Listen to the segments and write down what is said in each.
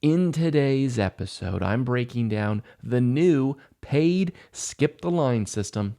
In today's episode, I'm breaking down the new paid skip the line system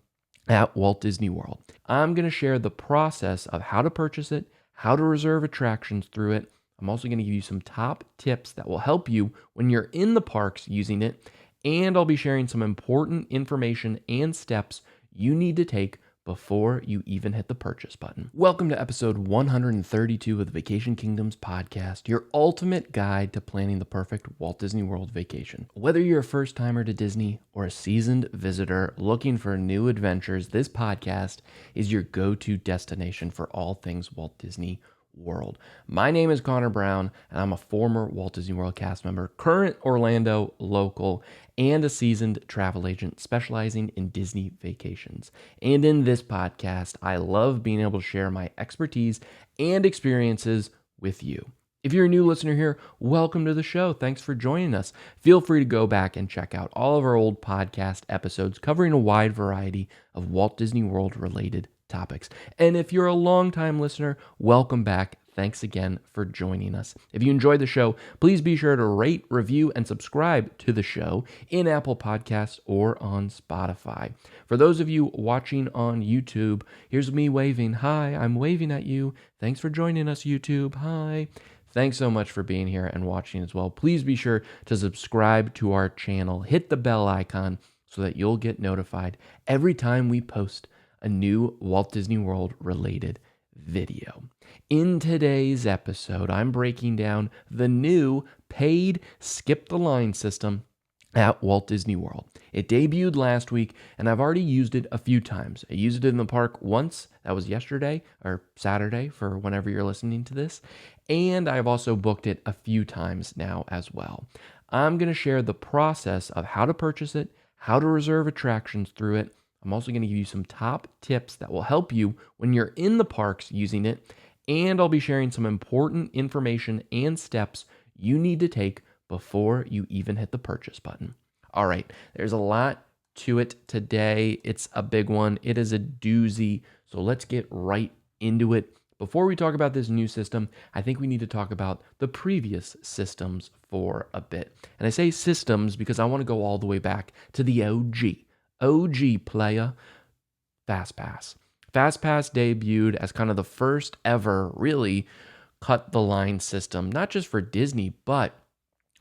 at Walt Disney World. I'm going to share the process of how to purchase it, how to reserve attractions through it. I'm also going to give you some top tips that will help you when you're in the parks using it, and I'll be sharing some important information and steps you need to take before you even hit the purchase button. Welcome to episode 132 of the Vacation Kingdoms podcast, your ultimate guide to planning the perfect Walt Disney World vacation. Whether you're a first timer to Disney or a seasoned visitor looking for new adventures, this podcast is your go-to destination for all things Walt Disney World. My name is Connor Brown, and I'm a former Walt Disney World cast member, current Orlando local, and a seasoned travel agent specializing in Disney vacations. And in this podcast, I love being able to share my expertise and experiences with you. If you're a new listener here, welcome to the show. Thanks for joining us. Feel free to go back and check out all of our old podcast episodes covering a wide variety of Walt Disney World related topics. And if you're a longtime listener, welcome back. Thanks again for joining us. If you enjoyed the show, please be sure to rate, review, and subscribe to the show in Apple Podcasts or on Spotify. For those of you watching on YouTube, here's me waving. Hi, I'm waving at you. Thanks for joining us, YouTube. Hi. Thanks so much for being here and watching as well. Please be sure to subscribe to our channel. Hit the bell icon so that you'll get notified every time we post a new Walt Disney World related video. In today's episode, I'm breaking down the new paid skip the line system at Walt Disney World. It debuted last week, and I've already used it a few times. I used it in the park once. That was yesterday or Saturday for whenever you're listening to this. And I've also booked it a few times now as well. I'm going to share the process of how to purchase it, how to reserve attractions through it. I'm also going to give you some top tips that will help you when you're in the parks using it, and I'll be sharing some important information and steps you need to take before you even hit the purchase button. All right, there's a lot to it today. It's a big one. It is a doozy, so let's get right into it. Before we talk about this new system, I think we need to talk about the previous systems for a bit. And I say systems because I want to go all the way back to the OG player, FastPass. FastPass debuted as kind of the first ever really cut the line system, not just for Disney, but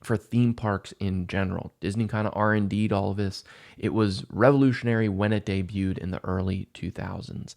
for theme parks in general. Disney kind of R&D'd all of this. It was revolutionary when it debuted in the early 2000s.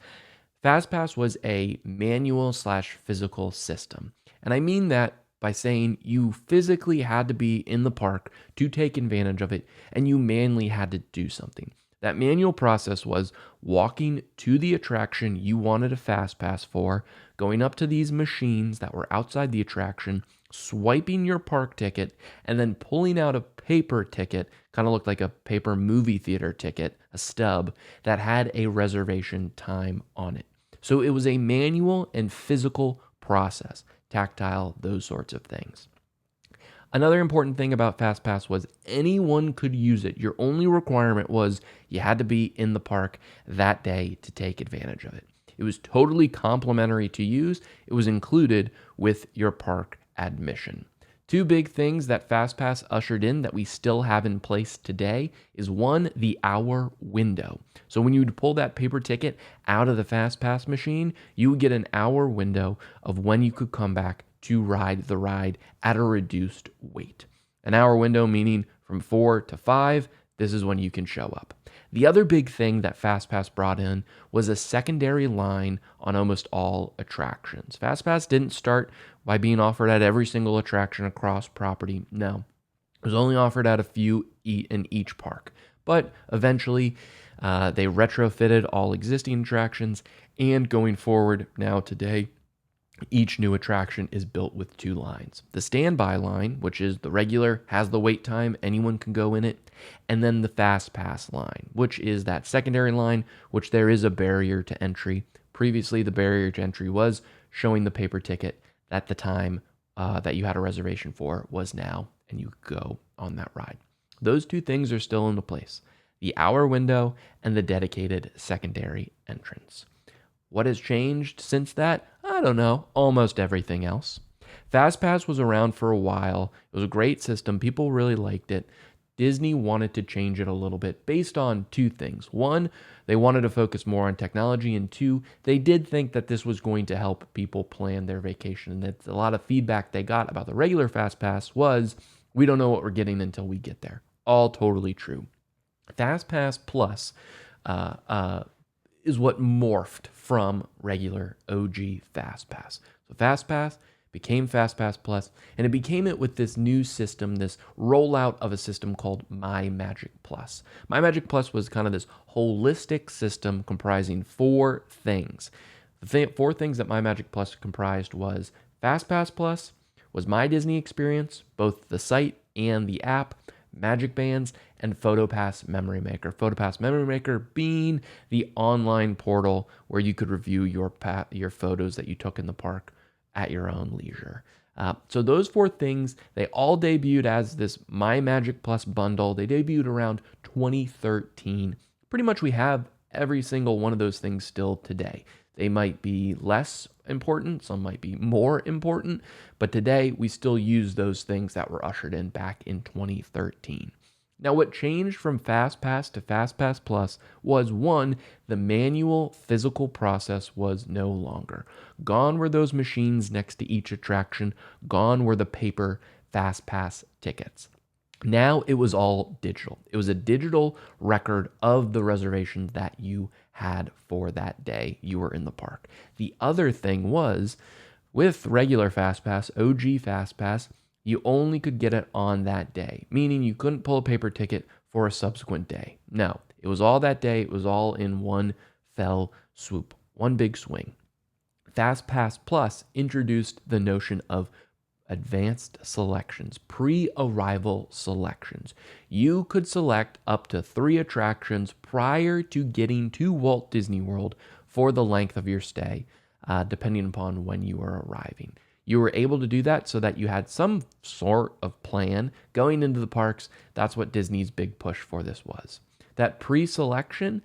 FastPass was a manual/physical system. And I mean that by saying you physically had to be in the park to take advantage of it, and you manually had to do something. That manual process was walking to the attraction you wanted a FastPass for, going up to these machines that were outside the attraction, swiping your park ticket, and then pulling out a paper ticket, kind of looked like a paper movie theater ticket, a stub, that had a reservation time on it. So it was a manual and physical process, tactile, those sorts of things. Another important thing about FastPass was anyone could use it. Your only requirement was you had to be in the park that day to take advantage of it. It was totally complimentary to use. It was included with your park admission. Two big things that FastPass ushered in that we still have in place today is one, the hour window. So when you would pull that paper ticket out of the FastPass machine, you would get an hour window of when you could come back to ride the ride at a reduced wait. An hour window meaning from 4 to 5, this is when you can show up. The other big thing that FastPass brought in was a secondary line on almost all attractions. FastPass didn't start by being offered at every single attraction across property. No, it was only offered at a few in each park. But eventually, they retrofitted all existing attractions, and going forward now today, each new attraction is built with two lines. The standby line, which is the regular, has the wait time, anyone can go in it, and then the FastPass line, which is that secondary line, which there is a barrier to entry. Previously, the barrier to entry was showing the paper ticket at the time that you had a reservation for was now, and you could go on that ride. Those two things are still in place, the hour window and the dedicated secondary entrance. What has changed since that? I don't know. Almost everything else. FastPass was around for a while. It was a great system. People really liked it. Disney wanted to change it a little bit based on two things. One, they wanted to focus more on technology, and two, they did think that this was going to help people plan their vacation. And that's a lot of feedback they got about the regular FastPass was, we don't know what we're getting until we get there. All totally true. FastPass Plus is what morphed from regular OG FastPass. So FastPass became FastPass Plus, and it became it with this new system, this rollout of a system called My Magic Plus. My Magic Plus was kind of this holistic system comprising four things. The four things that My Magic Plus comprised was FastPass Plus, was My Disney Experience, both the site and the app, Magic Bands, and PhotoPass Memory Maker. PhotoPass Memory Maker being the online portal where you could review your photos that you took in the park at your own leisure. So those four things, they all debuted as this My Magic Plus bundle. They debuted around 2013. Pretty much we have every single one of those things still today. They might be less important, some might be more important, but today we still use those things that were ushered in back in 2013. Now, what changed from FastPass to FastPass Plus was one, the manual physical process was no longer. Gone were those machines next to each attraction. Gone were the paper FastPass tickets. Now it was all digital. It was a digital record of the reservations that you had for that day you were in the park. The other thing was, with regular FastPass, OG FastPass, you only could get it on that day, meaning you couldn't pull a paper ticket for a subsequent day. No, it was all that day. It was all in one fell swoop, one big swing. FastPass Plus introduced the notion of advanced selections, pre-arrival selections. You could select up to 3 attractions prior to getting to Walt Disney World for the length of your stay, depending upon when you were arriving. You were able to do that so that you had some sort of plan going into the parks. That's what Disney's big push for this was. That pre-selection,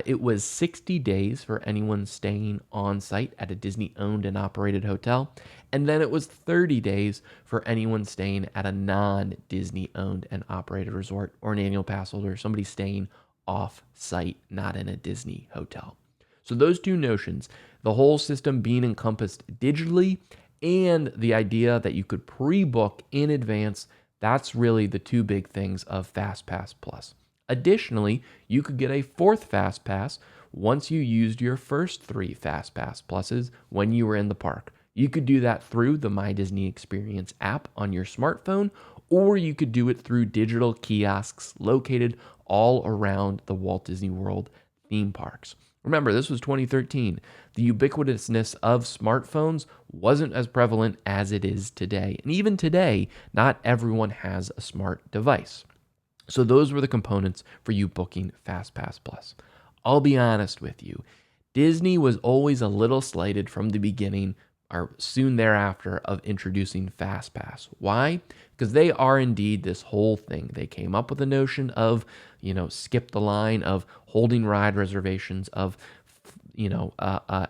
it was 60 days for anyone staying on site at a Disney-owned and operated hotel, and then it was 30 days for anyone staying at a non-Disney-owned and operated resort or an annual pass holder, somebody staying off-site, not in a Disney hotel. So those two notions, the whole system being encompassed digitally and the idea that you could pre-book in advance, that's really the two big things of FastPass Plus. Additionally, you could get a fourth FastPass once you used your first 3 FastPass Pluses when you were in the park. You could do that through the My Disney Experience app on your smartphone, or you could do it through digital kiosks located all around the Walt Disney World theme parks. Remember, this was 2013. The ubiquitousness of smartphones wasn't as prevalent as it is today. And even today, not everyone has a smart device. So those were the components for you booking FastPass Plus. I'll be honest with you. Disney was always a little slighted from the beginning or soon thereafter of introducing FastPass. Why? Because they are indeed this whole thing. They came up with the notion of, skip the line, of holding ride reservations, of,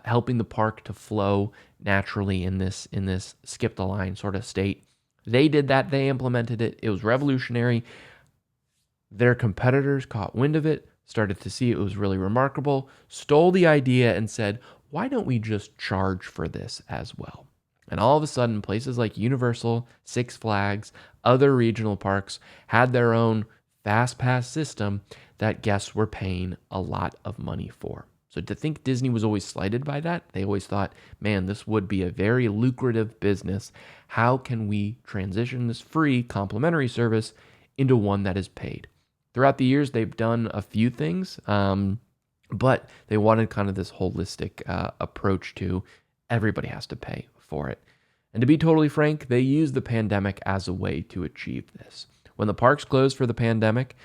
helping the park to flow naturally in this skip the line sort of state. They did that. They implemented it. It was revolutionary. Their competitors caught wind of it, started to see it was really remarkable, stole the idea and said, why don't we just charge for this as well? And all of a sudden, places like Universal, Six Flags, other regional parks had their own FastPass system that guests were paying a lot of money for. So to think Disney was always slighted by that, they always thought, man, this would be a very lucrative business. How can we transition this free complimentary service into one that is paid? Throughout the years, they've done a few things, but they wanted kind of this holistic approach to everybody has to pay for it. And to be totally frank, they used the pandemic as a way to achieve this. When the parks closed for the pandemic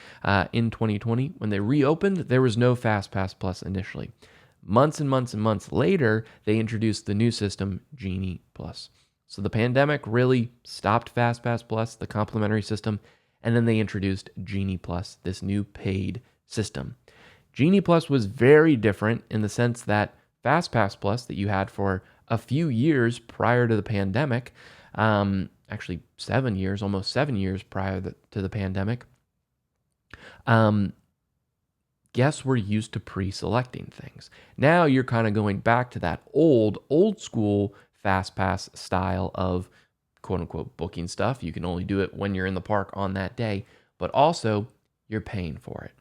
in 2020, when they reopened, there was no FastPass Plus initially. Months and months and months later, they introduced the new system, Genie Plus. So the pandemic really stopped FastPass Plus, the complimentary system, and then they introduced Genie Plus, this new paid system. Genie Plus was very different in the sense that FastPass Plus that you had for a few years prior to the pandemic, actually 7 years, almost 7 years prior to the pandemic, um, guests were used to pre-selecting things. Now you're kind of going back to that old school FastPass style of quote unquote booking stuff. You can only do it when you're in the park on that day, but also you're paying for it.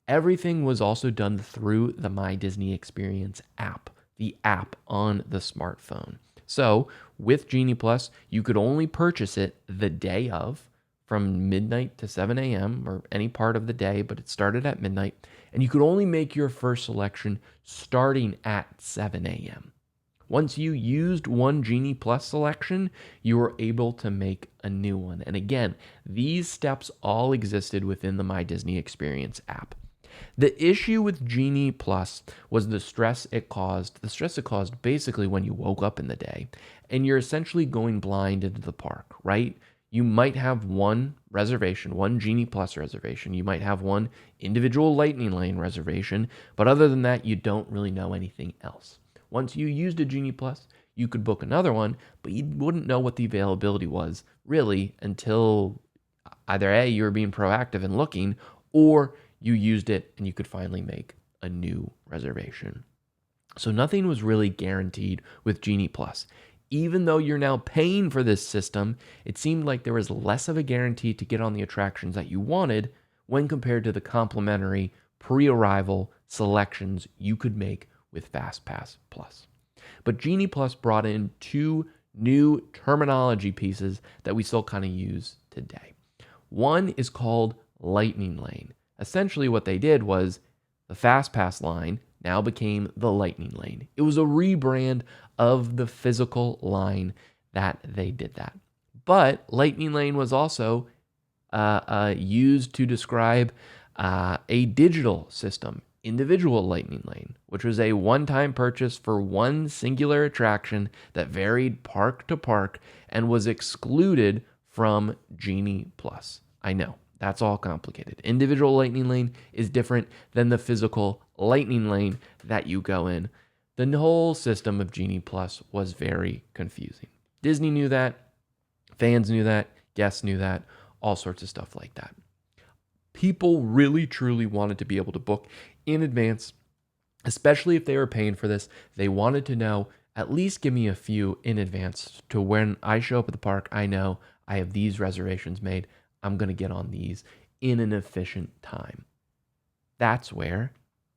Everything was also done through the My Disney Experience app, the app on the smartphone. So with Genie Plus, you could only purchase it the day of, from midnight to 7 a.m. or any part of the day, but it started at midnight. And you could only make your first selection starting at 7 a.m. Once you used one Genie Plus selection, you were able to make a new one. And again, these steps all existed within the My Disney Experience app. The issue with Genie Plus was the stress it caused. The stress it caused basically when you woke up in the day and you're essentially going blind into the park, right? You might have one reservation, one Genie Plus reservation. You might have one individual Lightning Lane reservation, but other than that, you don't really know anything else. Once you used a Genie Plus, you could book another one, but you wouldn't know what the availability was really until either A, you were being proactive and looking, or you used it and you could finally make a new reservation. So nothing was really guaranteed with Genie Plus. Even though you're now paying for this system, it seemed like there was less of a guarantee to get on the attractions that you wanted when compared to the complimentary pre-arrival selections you could make with FastPass Plus. But Genie Plus brought in two new terminology pieces that we still kind of use today. One is called Lightning Lane. Essentially what they did was the FastPass line now became the Lightning Lane. It was a rebrand of the physical line that they did that. But Lightning Lane was also used to describe a digital system, individual Lightning Lane, which was a one-time purchase for one singular attraction that varied park to park and was excluded from Genie Plus. I know, that's all complicated. Individual Lightning Lane is different than the physical Lightning Lane that you go in. The whole system of Genie Plus was very confusing. Disney knew that, fans knew that, guests knew that, all sorts of stuff like that. People really, truly wanted to be able to book in advance, especially if they were paying for this. They wanted to know, at least give me a few in advance to when I show up at the park, I know I have these reservations made. I'm going to get on these in an efficient time. That's where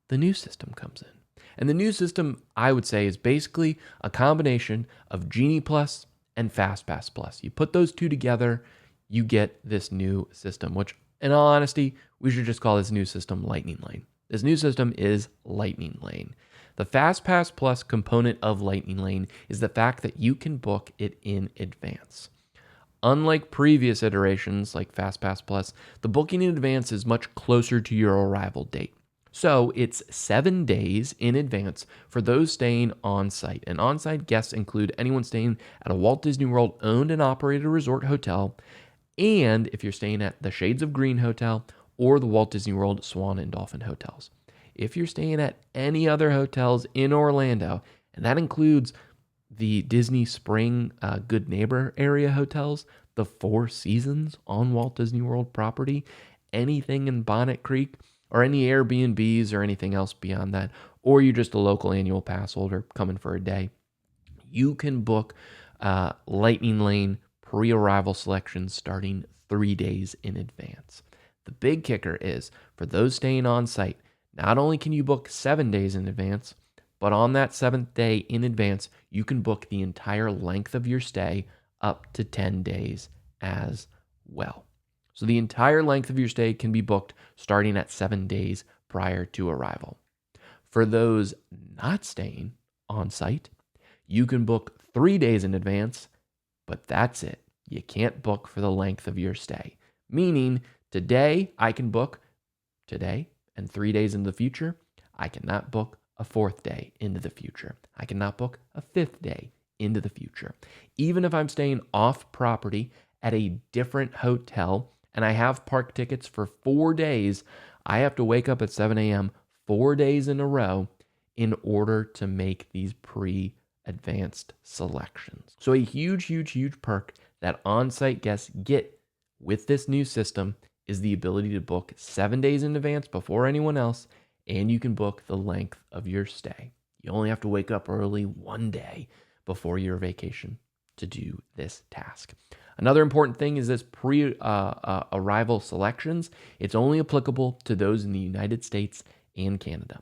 the new system comes in. And the new system, I would say, is basically a combination of Genie Plus and FastPass Plus. You put those two together, you get this new system, which, in all honesty, we should just call this new system Lightning Lane. This new system is Lightning Lane. The FastPass Plus component of Lightning Lane is the fact that you can book it in advance. Unlike previous iterations like FastPass Plus, the booking in advance is much closer to your arrival date. So it's 7 days in advance for those staying on site. And on site guests include anyone staying at a Walt Disney World owned and operated resort hotel, and if you're staying at the Shades of Green Hotel or the Walt Disney World Swan and Dolphin hotels. If you're staying at any other hotels in Orlando, and that includes the Disney Spring Good Neighbor area hotels, the Four Seasons on Walt Disney World property, anything in Bonnet Creek, or any Airbnbs or anything else beyond that, or you're just a local annual pass holder coming for a day, you can book Lightning Lane pre-arrival selections starting 3 days in advance. The big kicker is, for those staying on site, not only can you book 7 days in advance, but on that 7th day in advance, you can book the entire length of your stay up to 10 days as well. So the entire length of your stay can be booked starting at 7 days prior to arrival. For those not staying on site, you can book 3 days in advance, but that's it. You can't book for the length of your stay. Meaning, today I can book today and 3 days into the future. I cannot book a 4th day into the future. I cannot book a 5th day into the future. Even if I'm staying off property at a different hotel and I have park tickets for 4 days, I have to wake up at 7 a.m. 4 days in a row in order to make these pre advanced selections. So a huge, huge, huge perk that on-site guests get with this new system is the ability to book 7 days in advance before anyone else, and you can book the length of your stay. You only have to wake up early one day before your vacation to do this task. Another important thing is this pre-arrival selections. It's only applicable to those in the United States and Canada.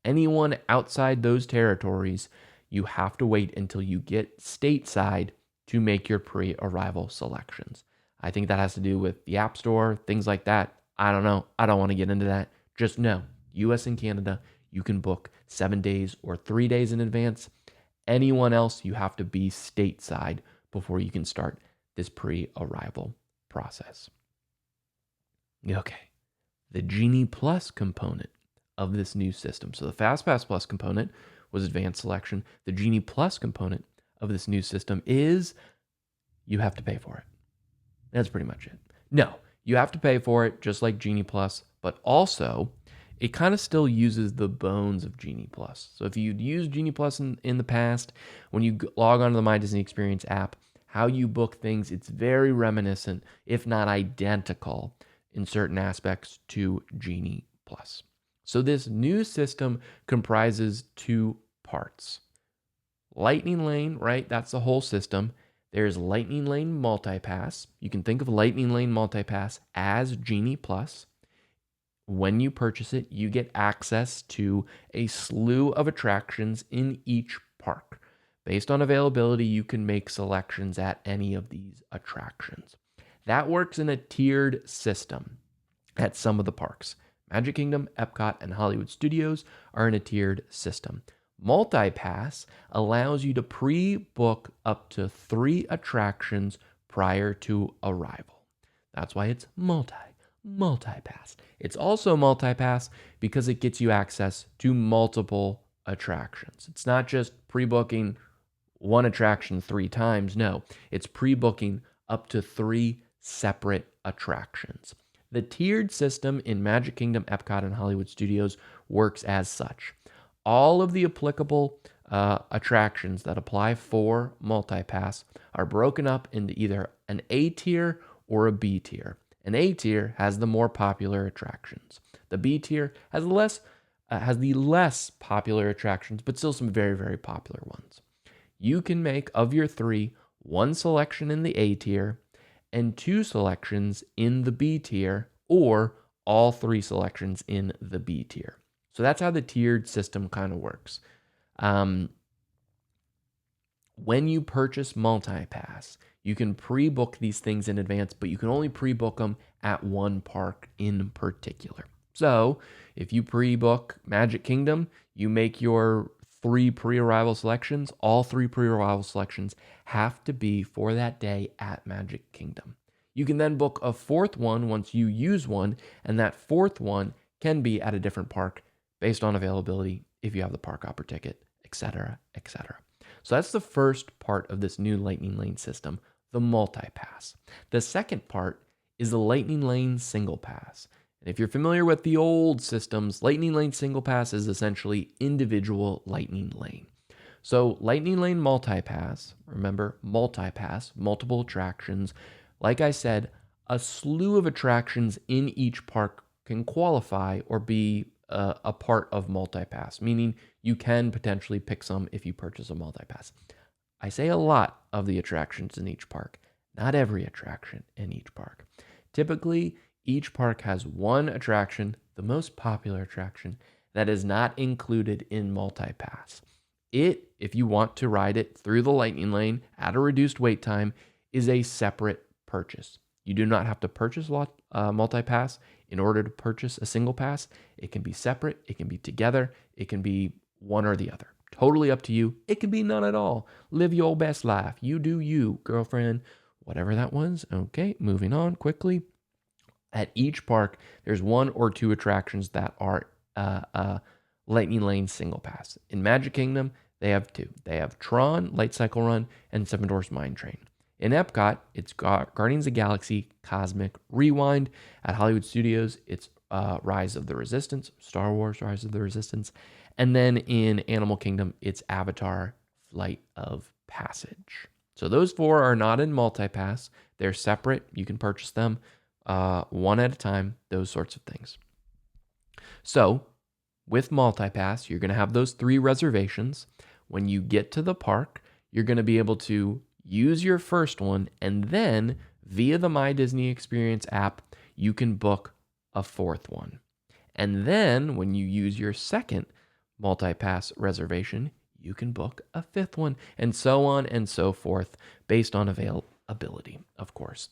Anyone outside those territories, you have to wait until you get stateside to make your pre-arrival selections. I think that has to do with the App Store, things like that. I don't know. I don't want to get into that. Just know, US and Canada, you can book 7 days or 3 days in advance. Anyone else, you have to be stateside before you can start this pre-arrival process. Okay, the Genie Plus component of this new system. So the FastPass Plus component was advanced selection. The Genie Plus component of this new system is you have to pay for it. That's pretty much it. No, you have to pay for it just like Genie Plus, but also it kind of still uses the bones of Genie Plus. So if you'd used Genie Plus in the past, when you log onto the My Disney Experience app, how you book things, it's very reminiscent, if not identical, in certain aspects to Genie Plus. So this new system comprises 2 parts. Lightning Lane, right? That's the whole system. There's Lightning Lane Multipass. You can think of Lightning Lane Multipass as Genie Plus. When you purchase it, you get access to a slew of attractions in each park. Based on availability, you can make selections at any of these attractions. That works in a tiered system at some of the parks. Magic Kingdom, Epcot, and Hollywood Studios are in a tiered system. Multipass allows you to pre-book up to 3 attractions prior to arrival. That's why it's multipass. It's also multipass because it gets you access to multiple attractions. It's not just pre-booking one attraction 3 times. No, it's pre-booking up to 3 separate attractions. The tiered system in Magic Kingdom, Epcot, and Hollywood Studios works as such. All of the applicable attractions that apply for multipass are broken up into either an A tier or a B tier. An A tier has the more popular attractions. The B tier has the less popular attractions, but still some very, very popular ones. You can make of your 3, 1 selection in the A tier and 2 selections in the B tier, or all 3 selections in the B tier. So that's how the tiered system kind of works. When you purchase MultiPass, you can pre-book these things in advance, but you can only pre-book them at one park in particular. So if you pre-book Magic Kingdom, you make your 3 pre-arrival selections. All 3 pre-arrival selections have to be for that day at Magic Kingdom. You can then book a 4th one once you use one, and that 4th one can be at a different park based on availability, if you have the park hopper ticket, etc., etc. So that's the first part of this new Lightning Lane system, the MultiPass. The second part is the Lightning Lane Single Pass. And if you're familiar with the old systems, Lightning Lane Single Pass is essentially individual Lightning Lane. So Lightning Lane Multipass, remember, Multipass, multiple attractions. Like I said, a slew of attractions in each park can qualify or be a part of MultiPass, meaning you can potentially pick some if you purchase a MultiPass. I say a lot of the attractions in each park, not every attraction in each park. Typically, each park has one attraction, the most popular attraction, that is not included in MultiPass. It, if you want to ride it through the Lightning Lane at a reduced wait time, is a separate purchase. You do not have to purchase MultiPass in order to purchase a single pass. It can be separate, it can be together, it can be one or the other. Totally up to you. It can be none at all. Live your best life. You do you, girlfriend. Whatever that was. Okay, moving on quickly. At each park, there's 1 or 2 attractions that are Lightning Lane single pass. In Magic Kingdom, they have 2. They have Tron, Light Cycle Run, and Seven Dwarfs Mine Train. In Epcot, it's Guardians of the Galaxy Cosmic Rewind. At Hollywood Studios, it's Rise of the Resistance, Star Wars Rise of the Resistance. And then in Animal Kingdom, it's Avatar Flight of Passage. So those 4 are not in multipass. They're separate. You can purchase them one at a time, those sorts of things. So with multipass, you're going to have those 3 reservations. When you get to the park, you're going to be able to use your first one, and then via the My Disney Experience app, you can book a 4th one. And then when you use your second multipass reservation, you can book a 5th one, and so on and so forth, based on availability, of course.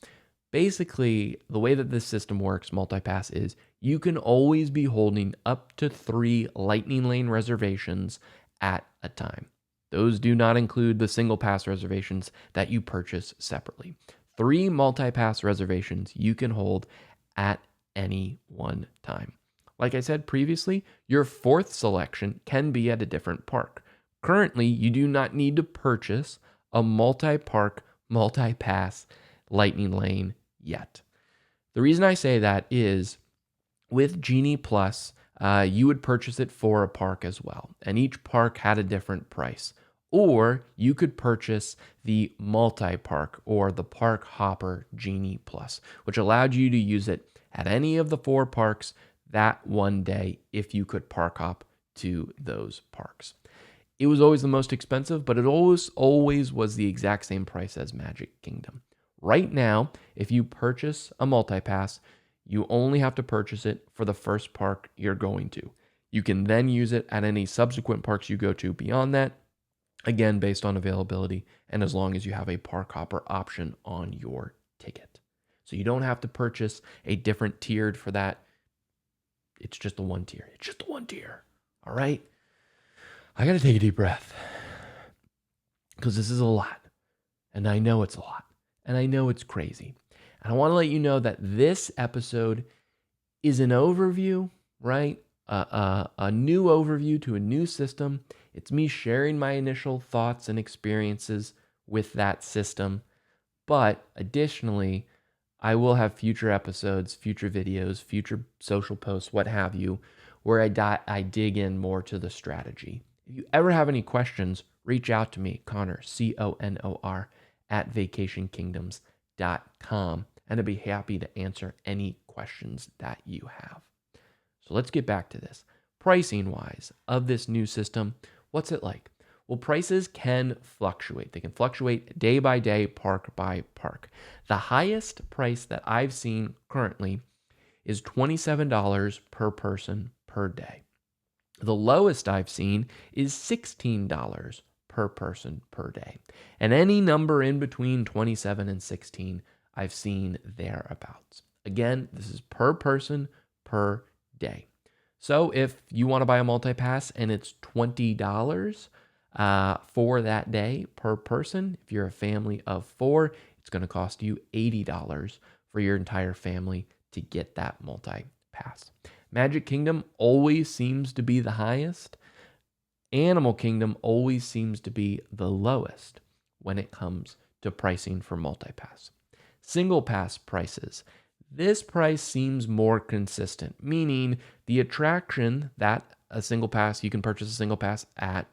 Basically, the way that this system works, multipass, is you can always be holding up to 3 Lightning Lane reservations at a time. Those do not include the single pass reservations that you purchase separately. 3 multi-pass reservations you can hold at any one time. Like I said previously, your 4th selection can be at a different park. Currently, you do not need to purchase a multi-park, multi-pass Lightning Lane yet. The reason I say that is with Genie Plus, you would purchase it for a park as well, and each park had a different price. Or you could purchase the multi-park or the Park Hopper Genie Plus, which allowed you to use it at any of the 4 parks that one day if you could park hop to those parks. It was always the most expensive, but it always was the exact same price as Magic Kingdom. Right now, if you purchase a multi-pass, you only have to purchase it for the first park you're going to. You can then use it at any subsequent parks you go to beyond that, again, based on availability, and as long as you have a park hopper option on your ticket. So you don't have to purchase a different tiered for that. It's just the one tier. It's just the one tier. All right? I got to take a deep breath because this is a lot. And I know it's a lot. And I know it's crazy. And I want to let you know that this episode is an overview, right? A new overview to a new system. It's me sharing my initial thoughts and experiences with that system. But additionally, I will have future episodes, future videos, future social posts, what have you, where I dig in more to the strategy. If you ever have any questions, reach out to me, Connor, CONOR, at vacationkingdoms.com, and I'd be happy to answer any questions that you have. So let's get back to this. Pricing wise of this new system, what's it like? Well, prices can fluctuate. They can fluctuate day by day, park by park. The highest price that I've seen currently is $27 per person per day. The lowest I've seen is $16 per person per day. And any number in between 27 and 16, I've seen thereabouts. Again, this is per person per day. So if you want to buy a multi-pass and it's $20 for that day per person, if you're a family of 4, it's going to cost you $80 for your entire family to get that multi-pass. Magic Kingdom always seems to be the highest. Animal Kingdom always seems to be the lowest when it comes to pricing for multi-pass. Single pass prices. This price seems more consistent, meaning the attraction that a single pass, you can purchase a single pass at,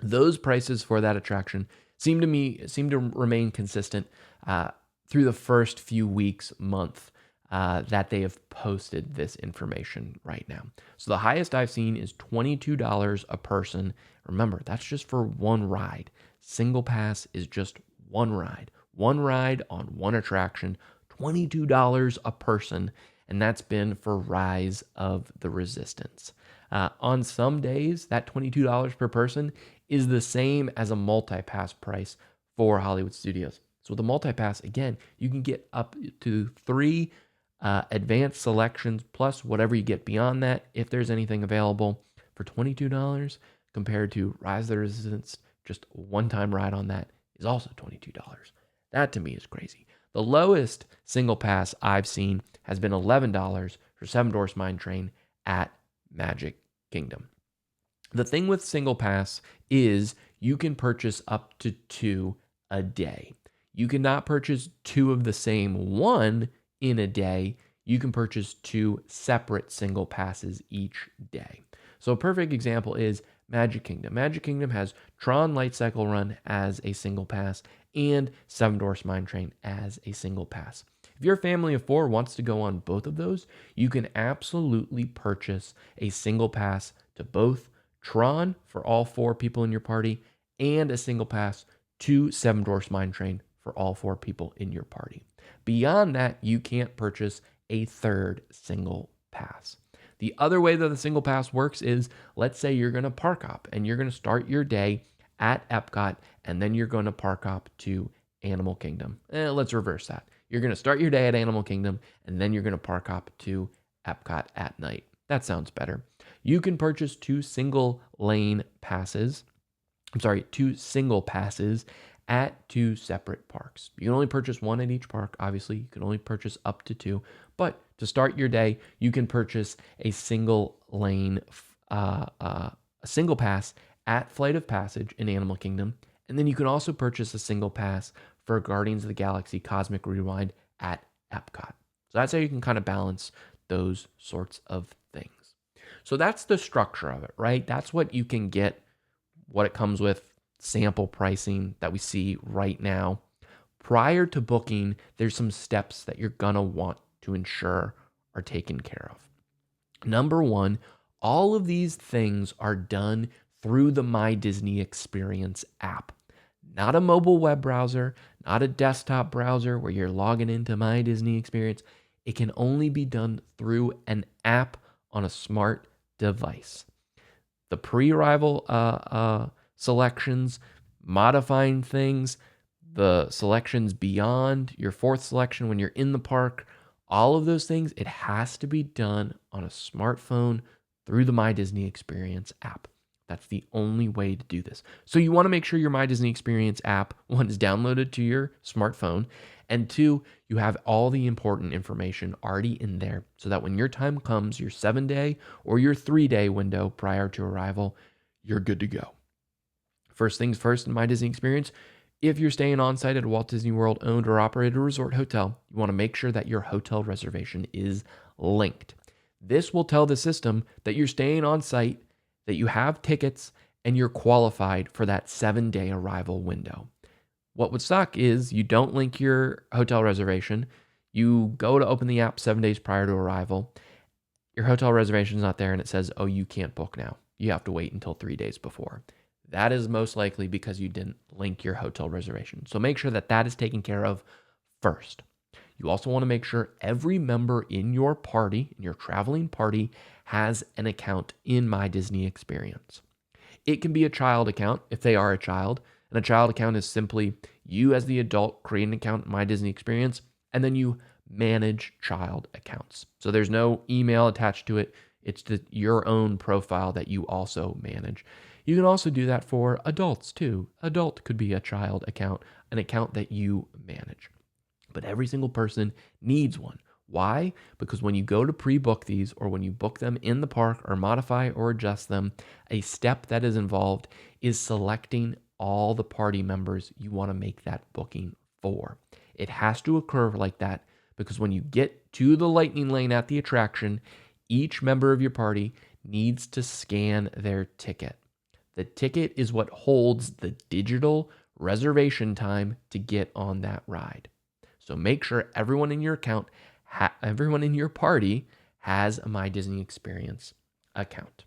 those prices for that attraction seem to remain consistent through the first few weeks, month that they have posted this information right now. So the highest I've seen is $22 a person. Remember, that's just for one ride. Single pass is just one ride on one attraction, $22 a person, and that's been for Rise of the Resistance. On some days, that $22 per person is the same as a multi-pass price for Hollywood Studios. So with a multi-pass, again, you can get up to 3 advanced selections plus whatever you get beyond that, if there's anything available, for $22 compared to Rise of the Resistance. Just a one-time ride on that is also $22. That to me is crazy. The lowest single pass I've seen has been $11 for Seven Dwarfs Mine Train at Magic Kingdom. The thing with single pass is you can purchase up to 2 a day. You cannot purchase 2 of the same one in a day. You can purchase 2 separate single passes each day. So a perfect example is Magic Kingdom. Magic Kingdom has Tron Light Cycle Run as a single pass and Seven Dwarfs Mine Train as a single pass. If your family of 4 wants to go on both of those, you can absolutely purchase a single pass to both Tron for all 4 people in your party and a single pass to Seven Dwarfs Mine Train for all 4 people in your party. Beyond that, you can't purchase a third single pass. The other way that the single pass works is, let's say you're going to park hop and you're going to start your day at Epcot and then you're going to park hop to Animal Kingdom. Let's reverse that. You're going to start your day at Animal Kingdom and then you're going to park hop to Epcot at night. That sounds better. You can purchase 2 single passes at 2 separate parks. You can only purchase 1 at each park. Obviously, you can only purchase up to 2. But to start your day, you can purchase a single pass at Flight of Passage in Animal Kingdom. And then you can also purchase a single pass for Guardians of the Galaxy Cosmic Rewind at Epcot. So that's how you can kind of balance those sorts of things. So that's the structure of it, right? That's what you can get, what it comes with, sample pricing that we see right now. Prior to booking, there's some steps that you're going to want to ensure are taken care of. Number 1, all of these things are done through the My Disney Experience app. Not a mobile web browser, not a desktop browser where you're logging into My Disney Experience. It can only be done through an app on a smart device. The pre-arrival selections, modifying things, the selections beyond your 4th selection when you're in the park, all of those things, it has to be done on a smartphone through the My Disney Experience app. That's the only way to do this. So you want to make sure your My Disney Experience app, 1, is downloaded to your smartphone, and 2, you have all the important information already in there so that when your time comes, your 7-day or your 3-day window prior to arrival, you're good to go. First things first in My Disney Experience, if you're staying on site at a Walt Disney World owned or operated resort hotel, you want to make sure that your hotel reservation is linked. This will tell the system that you're staying on site, that you have tickets, and you're qualified for that 7-day arrival window. What would suck is you don't link your hotel reservation. You go to open the app 7 days prior to arrival. Your hotel reservation is not there and it says, oh, you can't book now. You have to wait until 3 days before. That is most likely because you didn't link your hotel reservation. So make sure that that is taken care of first. You also want to make sure every member in your party, in your traveling party, has an account in My Disney Experience. It can be a child account if they are a child. And a child account is simply you as the adult create an account in My Disney Experience, and then you manage child accounts. So there's no email attached to it. It's your own profile that you also manage. You can also do that for adults too. Adult could be a child account, an account that you manage. But every single person needs one. Why? Because when you go to pre-book these or when you book them in the park or modify or adjust them, a step that is involved is selecting all the party members you want to make that booking for. It has to occur like that because when you get to the lightning lane at the attraction, each member of your party needs to scan their ticket. The ticket is what holds the digital reservation time to get on that ride. So make sure everyone in your everyone in your party has a My Disney Experience account.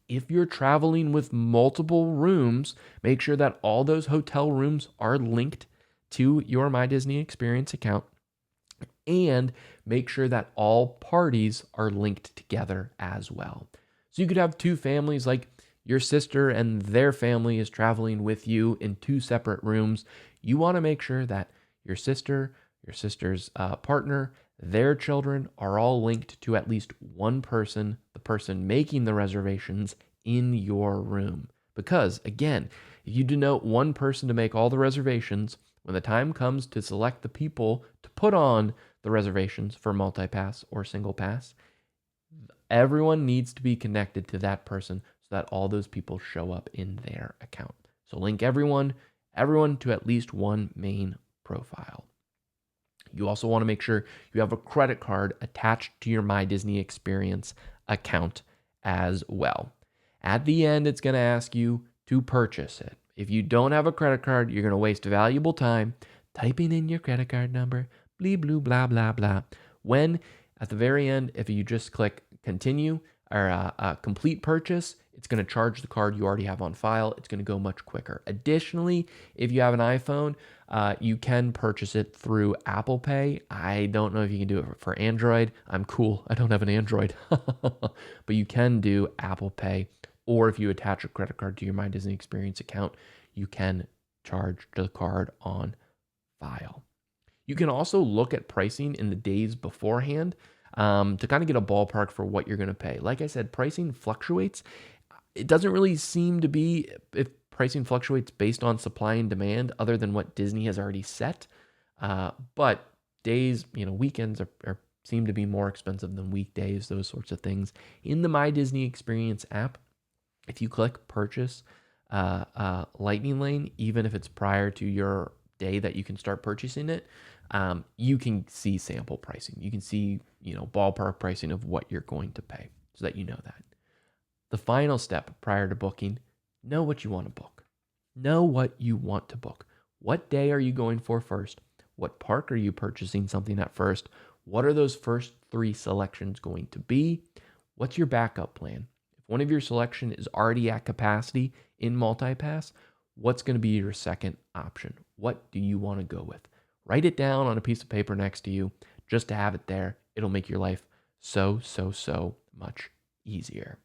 If you're traveling with multiple rooms, make sure that all those hotel rooms are linked to your My Disney Experience account, and make sure that all parties are linked together as well. So you could have 2 families, like your sister and their family is traveling with you in 2 separate rooms. You want to make sure that your sister's partner, their children are all linked to at least one person, the person making the reservations in your room. Because again, if you denote one person to make all the reservations, when the time comes to select the people to put on the reservations for multi-pass or single pass, everyone needs to be connected to that person so that all those people show up in their account. So link everyone to at least one main profile. You also want to make sure you have a credit card attached to your My Disney Experience account as well. At the end, it's going to ask you to purchase it. If you don't have a credit card, you're going to waste valuable time typing in your credit card number, blee, blue, blah, blah, blah. When at the very end, if you just click continue or complete purchase, it's going to charge the card you already have on file. It's going to go much quicker. Additionally, if you have an iPhone, you can purchase it through Apple Pay. I don't know if you can do it for Android. I'm cool. I don't have an Android. But you can do Apple Pay. Or if you attach a credit card to your My Disney Experience account, you can charge the card on file. You can also look at pricing in the days beforehand to kind of get a ballpark for what you're going to pay. Like I said, pricing fluctuates. It doesn't really seem to be if pricing fluctuates based on supply and demand other than what Disney has already set. But days, weekends seem to be more expensive than weekdays, those sorts of things. In the My Disney Experience app, if you click purchase Lightning Lane, even if it's prior to your day that you can start purchasing it, you can see sample pricing. You can see, ballpark pricing of what you're going to pay so that you know that. The final step prior to booking, know what you want to book. Know what you want to book. What day are you going for first? What park are you purchasing something at first? What are those first 3 selections going to be? What's your backup plan? If one of your selection is already at capacity in multipass, what's going to be your second option? What do you want to go with? Write it down on a piece of paper next to you just to have it there. It'll make your life so much easier.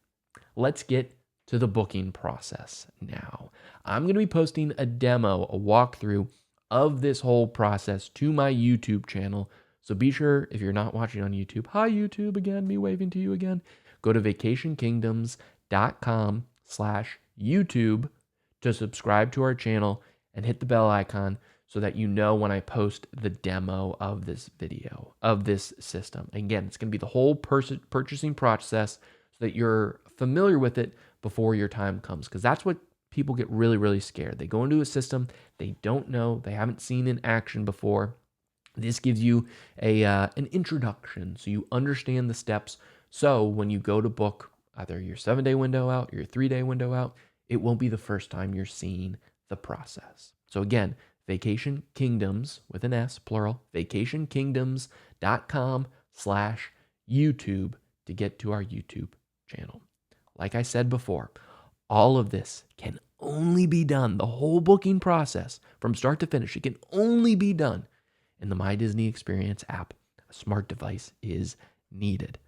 Let's get to the booking process now. I'm going to be posting a demo, a walkthrough of this whole process to my YouTube channel. So be sure, if you're not watching on YouTube, hi YouTube again, me waving to you again, go to vacationkingdoms.com/YouTube to subscribe to our channel and hit the bell icon so that you know when I post the demo of this video, of this system. Again, it's going to be the whole purchasing process so that you're familiar with it before your time comes, because that's what people get really scared. They go into a system they don't know, they haven't seen in action before. This gives you an introduction so you understand the steps. So when you go to book either your 7-day window out or your 3-day window out, it won't be the first time you're seeing the process. So again, Vacation Kingdoms with an S, plural, vacationkingdoms.com/YouTube to get to our YouTube channel. Like I said before, all of this can only be done, the whole booking process from start to finish, it can only be done in the My Disney Experience app. A smart device is needed.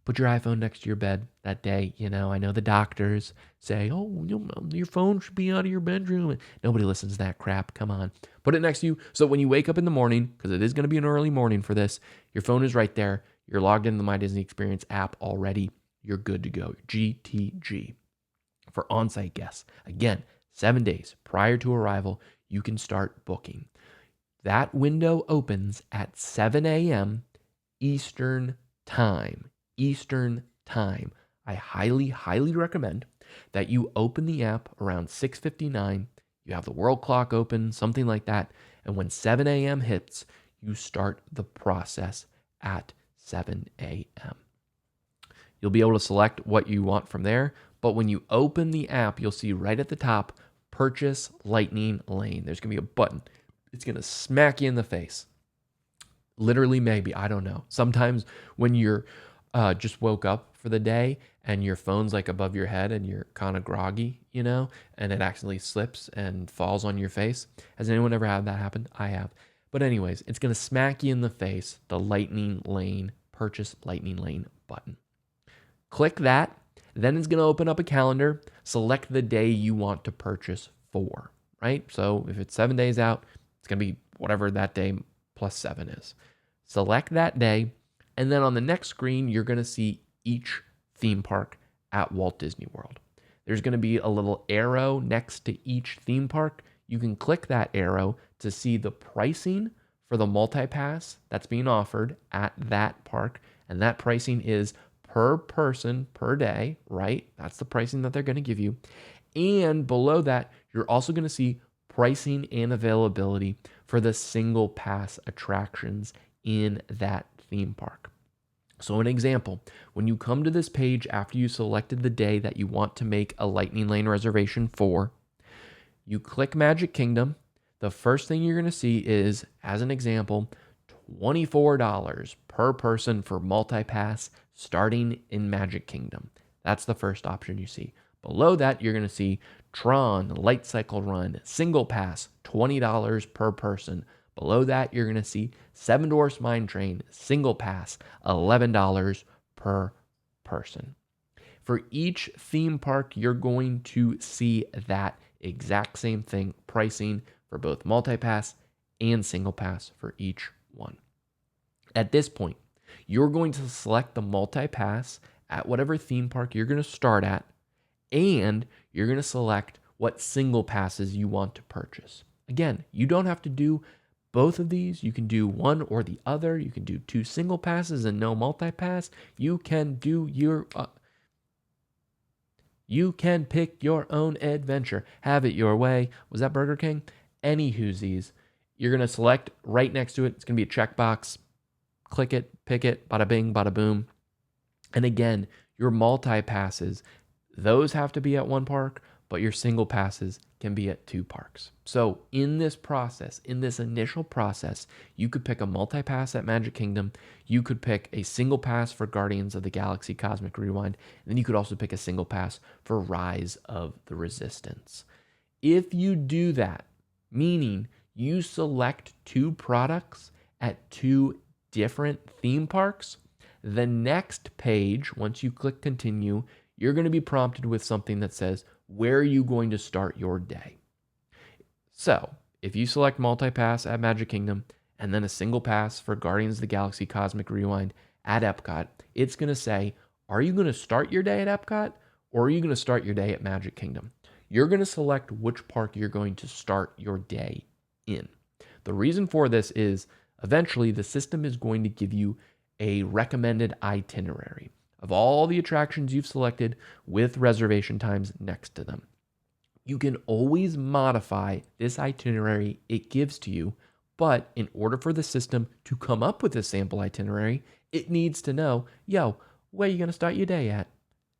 Put your iPhone next to your bed that day. I know the doctors say, oh, your phone should be out of your bedroom. Nobody listens to that crap. Come on. Put it next to you so when you wake up in the morning, because it is going to be an early morning for this, your phone is right there. You're logged into the My Disney Experience app already. You're good to go. GTG. For on-site guests, again, 7 days prior to arrival, you can start booking. That window opens at 7 a.m. Eastern Time. I highly recommend that you open the app around 6:59. You have the world clock open, something like that. And when 7 a.m. hits, you start the process at 7 a.m. You'll be able to select what you want from there. But when you open the app, you'll see right at the top, Purchase Lightning Lane. There's going to be a button. It's going to smack you in the face. Literally, maybe. I don't know. Sometimes when you're just woke up for the day and your phone's like above your head and you're kind of groggy, and it accidentally slips and falls on your face. Has anyone ever had that happen? I have. But anyways, it's going to smack you in the face, the Lightning Lane, Purchase Lightning Lane button. Click that. Then it's going to open up a calendar. Select the day you want to purchase for, right? So if it's 7 days out, it's going to be whatever that day plus 7 is. Select that day. And then on the next screen, you're going to see each theme park at Walt Disney World. There's going to be a little arrow next to each theme park. You can click that arrow to see the pricing for the multi-pass that's being offered at that park. And that pricing is per person per day, right? That's the pricing that they're going to give you. And below that, you're also going to see pricing and availability for the single pass attractions in that theme park. So an example, when you come to this page after you selected the day that you want to make a Lightning Lane reservation for, you click Magic Kingdom. The first thing you're going to see is, as an example, $24 per person for multi-pass starting in Magic Kingdom. That's the first option you see. Below that, you're going to see Tron, Light Cycle Run, single pass, $20 per person. Below that, you're going to see Seven Dwarfs Mine Train, single pass, $11 per person. For each theme park, you're going to see that exact same thing, pricing for both multi-pass and single pass for each one. At this point, you're going to select the multi-pass at whatever theme park you're going to start at, and you're going to select what single passes you want to purchase. Again, you don't have to do both of these. You can do one or the other. You can do 2 single passes and no multi-pass. You can do your... You can pick your own adventure. Have it your way. Was that Burger King? Any Hoosies. You're going to select right next to it. It's going to be a checkbox. Click it, pick it, bada bing, bada boom. And again, your multi-passes, those have to be at one park, but your single passes can be at 2 parks. So in this process, in this initial process, you could pick a multi-pass at Magic Kingdom. You could pick a single pass for Guardians of the Galaxy Cosmic Rewind. And then you could also pick a single pass for Rise of the Resistance. If you do that, meaning you select 2 products at 2 different theme parks, the next page, once you click continue, you're going to be prompted with something that says, where are you going to start your day? So if you select multi-pass at Magic Kingdom and then a single pass for Guardians of the Galaxy Cosmic Rewind at Epcot, it's going to say, are you going to start your day at Epcot or are you going to start your day at Magic Kingdom? You're going to select which park you're going to start your day in. The reason for this is eventually the system is going to give you a recommended itinerary of all the attractions you've selected with reservation times next to them. You can always modify this itinerary it gives to you, but in order for the system to come up with a sample itinerary, it needs to know, where are you going to start your day at?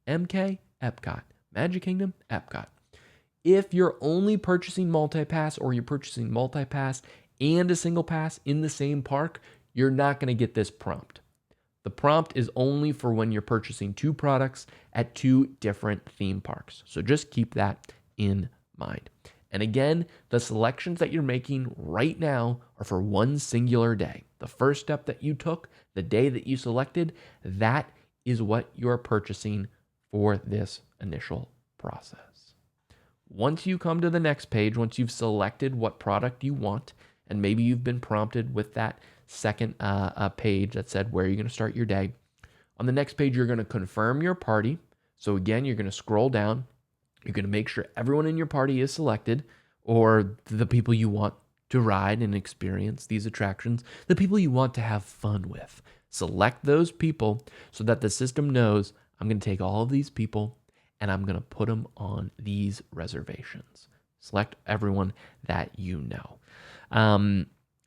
MK, Epcot. Magic Kingdom, Epcot. If you're only purchasing multi-pass or you're purchasing multi-pass and a single pass in the same park, you're not going to get this prompt. The prompt is only for when you're purchasing 2 products at 2 different theme parks. So just keep that in mind. And again, the selections that you're making right now are for one singular day. The first step that you took, the day that you selected, that is what you're purchasing for this initial process. Once you come to the next page, once you've selected what product you want, and maybe you've been prompted with that second page that said where you're going to start your day. On the next page, you're going to confirm your party. So again, you're going to scroll down. You're going to make sure everyone in your party is selected, or the people you want to ride and experience these attractions, the people you want to have fun with. Select those people so that the system knows I'm going to take all of these people and I'm going to put them on these reservations. Select everyone that you know.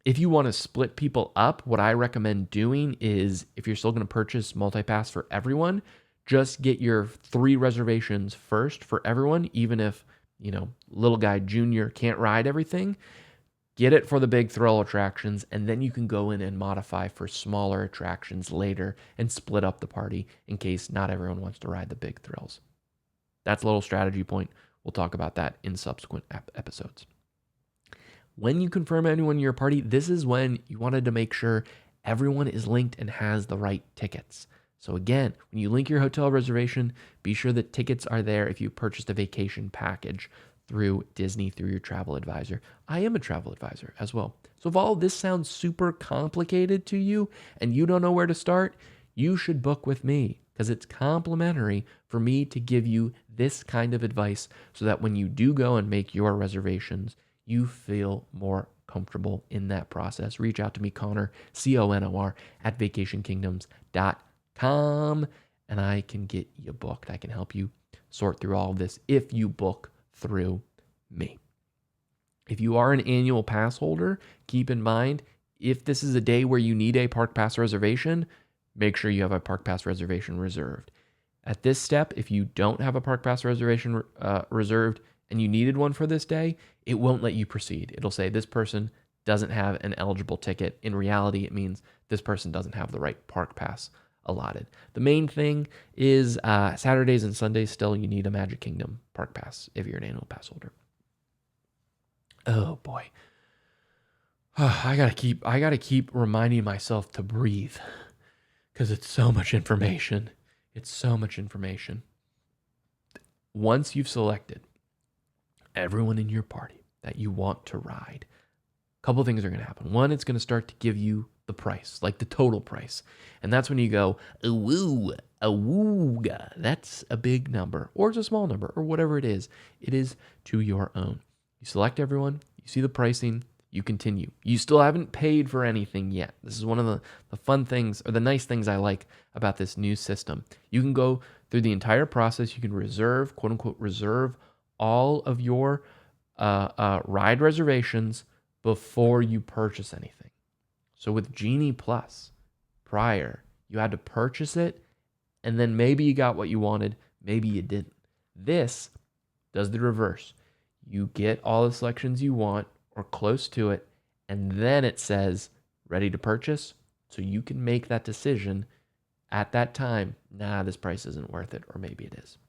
If you want to split people up, what I recommend doing is, if you're still going to purchase multi-pass for everyone, just get your 3 reservations first for everyone, even if, little guy junior can't ride everything. Get it for the big thrill attractions, and then you can go in and modify for smaller attractions later and split up the party in case not everyone wants to ride the big thrills. That's a little strategy point. We'll talk about that in subsequent episodes. When you confirm anyone in your party, this is when you wanted to make sure everyone is linked and has the right tickets. So again, when you link your hotel reservation, be sure that tickets are there if you purchased a vacation package through Disney, through your travel advisor. I am a travel advisor as well. So if all this sounds super complicated to you and you don't know where to start, you should book with me, because it's complimentary for me to give you this kind of advice so that when you do go and make your reservations, you feel more comfortable in that process. Reach out to me, Connor, CONOR, at vacationkingdoms.com, and I can get you booked. I can help you sort through all of this if you book through me. If you are an annual pass holder, keep in mind, if this is a day where you need a park pass reservation, make sure you have a Park Pass reservation reserved. At this step, if you don't have a Park Pass reservation reserved and you needed one for this day, it won't let you proceed. It'll say this person doesn't have an eligible ticket. In reality, it means this person doesn't have the right Park Pass allotted. The main thing is Saturdays and Sundays still you need a Magic Kingdom Park Pass if you're an annual pass holder. Oh boy. I gotta keep reminding myself to breathe because it's so much information. It's so much information. Once you've selected everyone in your party that you want to ride, a couple of things are going to happen. One, it's going to start to give you the price, like the total price. And that's when you go, woo, awooga. That's a big number, or it's a small number, or whatever it is. It is to your own. You select everyone, you see the pricing, you continue. You still haven't paid for anything yet. This is one of the fun things, or the nice things I like about this new system. You can go through the entire process. You can reserve, quote unquote, reserve all of your ride reservations before you purchase anything. So with Genie Plus, prior, you had to purchase it, and then maybe you got what you wanted, maybe you didn't. This does the reverse. You get all the selections you want, or close to it, and then it says ready to purchase, so you can make that decision at that time. Nah, this price isn't worth it, or maybe it is.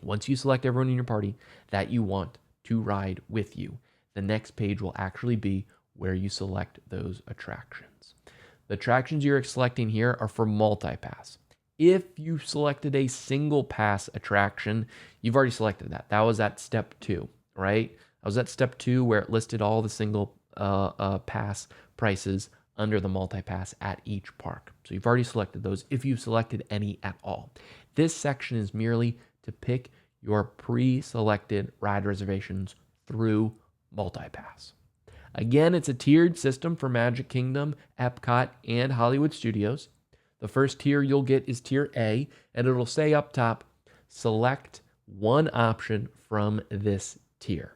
Once you select everyone in your party that you want to ride with you, the next page will actually be where you select those attractions. The attractions you're selecting here are for multi-pass. If you selected a single pass attraction, you've already selected that. That was at step 2, right? I was at step 2 where it listed all the single pass prices under the multi-pass at each park. So you've already selected those if you've selected any at all. This section is merely to pick your pre-selected ride reservations through multi-pass. Again, it's a tiered system for Magic Kingdom, Epcot, and Hollywood Studios. The first tier you'll get is tier A, and it'll say up top, select one option from this tier.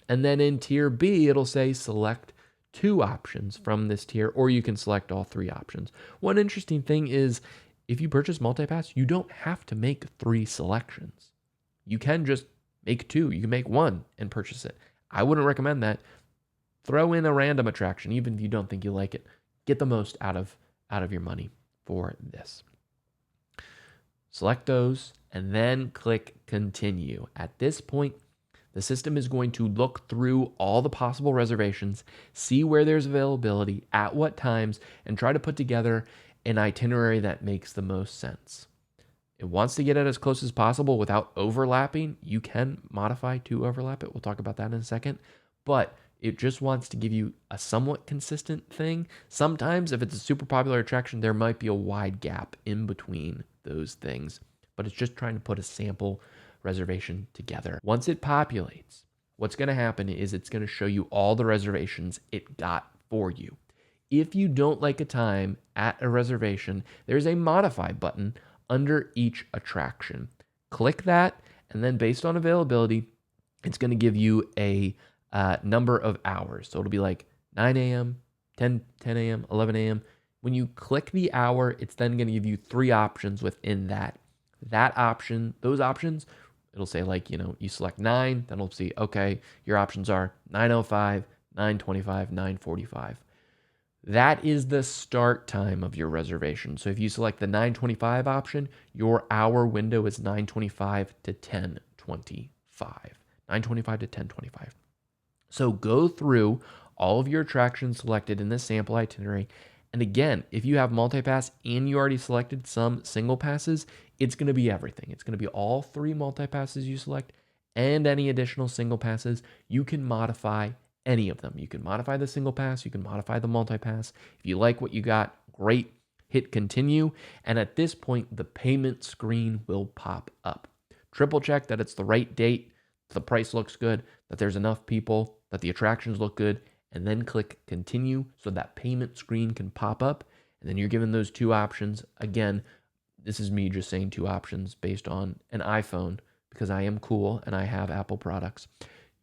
And then in tier B, it'll say select 2 options from this tier, or you can select all 3 options. One interesting thing is if you purchase multi-pass, you don't have to make 3 selections. You can just make 2. You can make 1 and purchase it. I wouldn't recommend that. Throw in a random attraction, even if you don't think you like it. Get the most out of your money for this. Select those and then click continue. At this point, the system is going to look through all the possible reservations, see where there's availability, at what times, and try to put together an itinerary that makes the most sense. It wants to get it as close as possible without overlapping. You can modify to overlap it. We'll talk about that in a second. But it just wants to give you a somewhat consistent thing. Sometimes if it's a super popular attraction, there might be a wide gap in between those things. But it's just trying to put a sample reservation together. Once it populates, what's going to happen is it's going to show you all the reservations it got for you. If you don't like a time at a reservation, there's a modify button under each attraction. Click that, and then based on availability, it's going to give you a number of hours. So it'll be like 9 a.m., 10 a.m., 11 a.m. When you click the hour, it's then going to give you 3 options within that. Those options, it'll say like, you select 9, then it'll see, okay, your options are 9:05, 9:25, 9:45. That is the start time of your reservation. So if you select the 9:25 option, your hour window is 9:25 to 10:25. 9:25 to 10:25. So go through all of your attractions selected in this sample itinerary. And again, if you have multi-pass and you already selected some single passes, it's going to be everything. It's going to be all 3 multi-passes you select and any additional single passes. You can modify any of them. You can modify the single pass. You can modify the multi-pass. If you like what you got, great. Hit continue. And at this point, the payment screen will pop up. Triple check that it's the right date, the price looks good, that there's enough people, that the attractions look good, and then click continue so that payment screen can pop up. And then you're given those 2 options. Again, this is me just saying 2 options based on an iPhone because I am cool and I have Apple products.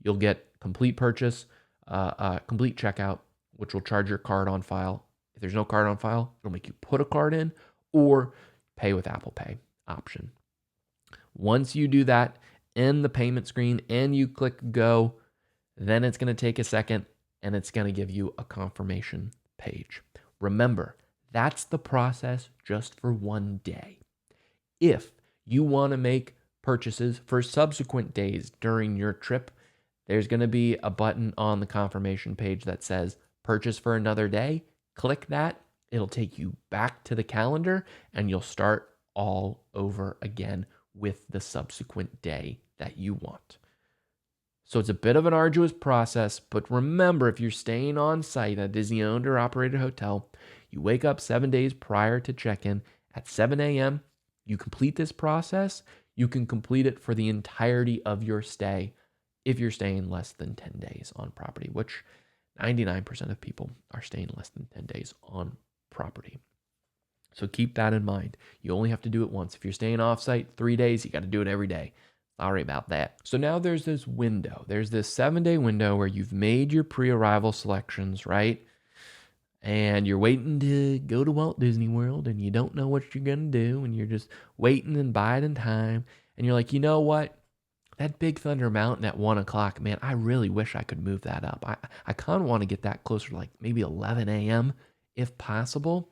You'll get complete purchase, complete checkout, which will charge your card on file. If there's no card on file, it'll make you put a card in, or pay with Apple Pay option. Once you do that in the payment screen and you click go, then it's going to take a second and it's going to give you a confirmation page. Remember, that's the process just for one day. If you want to make purchases for subsequent days during your trip, there's going to be a button on the confirmation page that says purchase for another day. Click that. It'll take you back to the calendar and you'll start all over again with the subsequent day that you want. So it's a bit of an arduous process, but remember, if you're staying on site at a Disney-owned or operated hotel, you wake up 7 days prior to check-in at 7 a.m., you complete this process, you can complete it for the entirety of your stay if you're staying less than 10 days on property, which 99% of people are staying less than 10 days on property. So keep that in mind. You only have to do it once. If you're staying off-site 3 days, you got to do it every day. Sorry about that. So now there's this window. There's this 7-day window where you've made your pre-arrival selections, right? And you're waiting to go to Walt Disney World and you don't know what you're going to do. And you're just waiting and biding time. And you're like, you know what? That Big Thunder Mountain at 1 o'clock, man, I really wish I could move that up. I kind of want to get that closer to like maybe 11 a.m. if possible.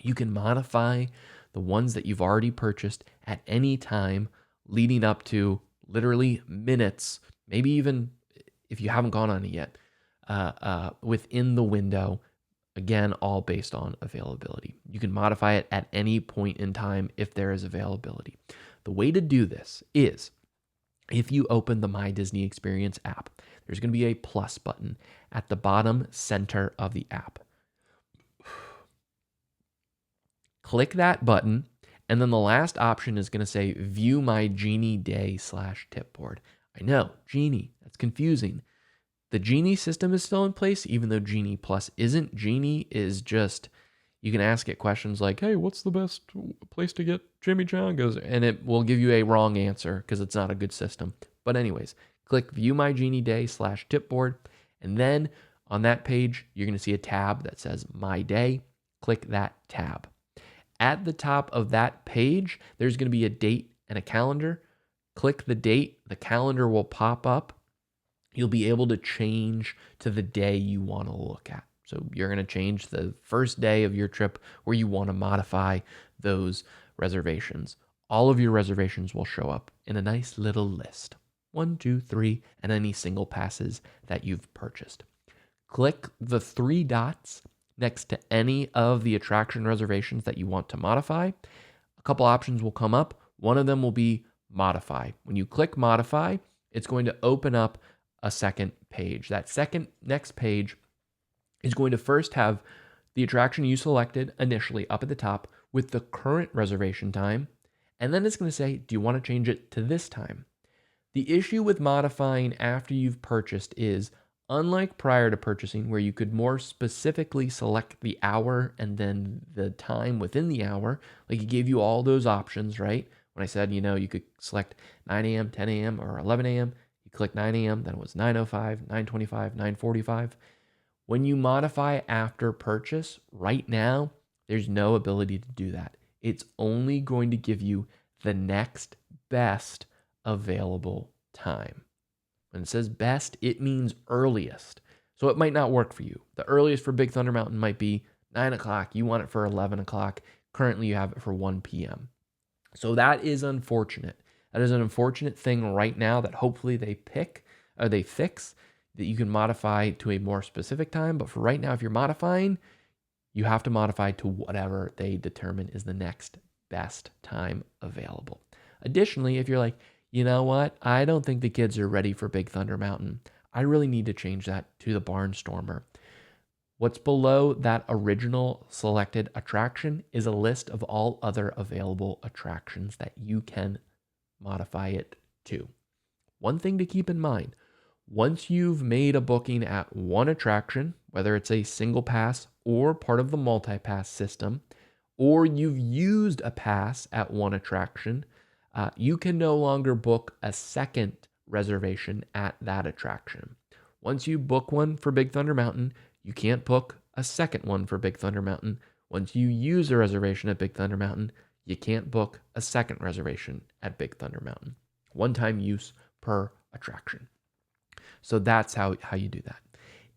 You can modify the ones that you've already purchased at any time leading up to literally minutes, maybe even if you haven't gone on it yet, within the window. Again, all based on availability. You can modify it at any point in time if there is availability. The way to do this is if you open the My Disney Experience app, there's going to be a plus button at the bottom center of the app. Click that button, and then the last option is going to say View My Genie Day /tip board. I know, Genie, that's confusing. The Genie system is still in place, even though Genie Plus isn't. Genie is just, you can ask it questions like, hey, what's the best place to get chimichangas? And it will give you a wrong answer because it's not a good system. But anyways, click View My Genie Day /tip board. And then on that page, you're going to see a tab that says My Day. Click that tab. At the top of that page, there's going to be a date and a calendar. Click the date. The calendar will pop up. You'll be able to change to the day you want to look at. So you're going to change the first day of your trip where you want to modify those reservations. All of your reservations will show up in a nice little list. 1, 2, 3, and any single passes that you've purchased. Click the 3 dots next to any of the attraction reservations that you want to modify. A couple options will come up. One of them will be modify. When you click modify, it's going to open up a second page. That next page is going to first have the attraction you selected initially up at the top with the current reservation time, and then it's going to say, do you want to change it to this time? The issue with modifying after you've purchased is, unlike prior to purchasing, where you could more specifically select the hour and then the time within the hour, like it gave you all those options, right? When I said, you could select 9 a.m., 10 a.m., or 11 a.m., you click 9 a.m., then it was 9:05, 9:25, 9:45. When you modify after purchase, right now, there's no ability to do that. It's only going to give you the next best available time. When it says best, it means earliest. So it might not work for you. The earliest for Big Thunder Mountain might be 9 o'clock. You want it for 11 o'clock. Currently, you have it for 1 p.m. So that is unfortunate. That is an unfortunate thing right now that hopefully they fix, that you can modify to a more specific time. But for right now, if you're modifying, you have to modify to whatever they determine is the next best time available. Additionally, if you're like, you know what? I don't think the kids are ready for Big Thunder Mountain. I really need to change that to the Barnstormer. What's below that original selected attraction is a list of all other available attractions that you can modify it to. One thing to keep in mind, once you've made a booking at one attraction, whether it's a single pass or part of the multi-pass system, or you've used a pass at one attraction, you can no longer book a second reservation at that attraction. Once you book one for Big Thunder Mountain, you can't book a second one for Big Thunder Mountain. Once you use a reservation at Big Thunder Mountain, you can't book a second reservation at Big Thunder Mountain. One-time use per attraction. So that's how you do that.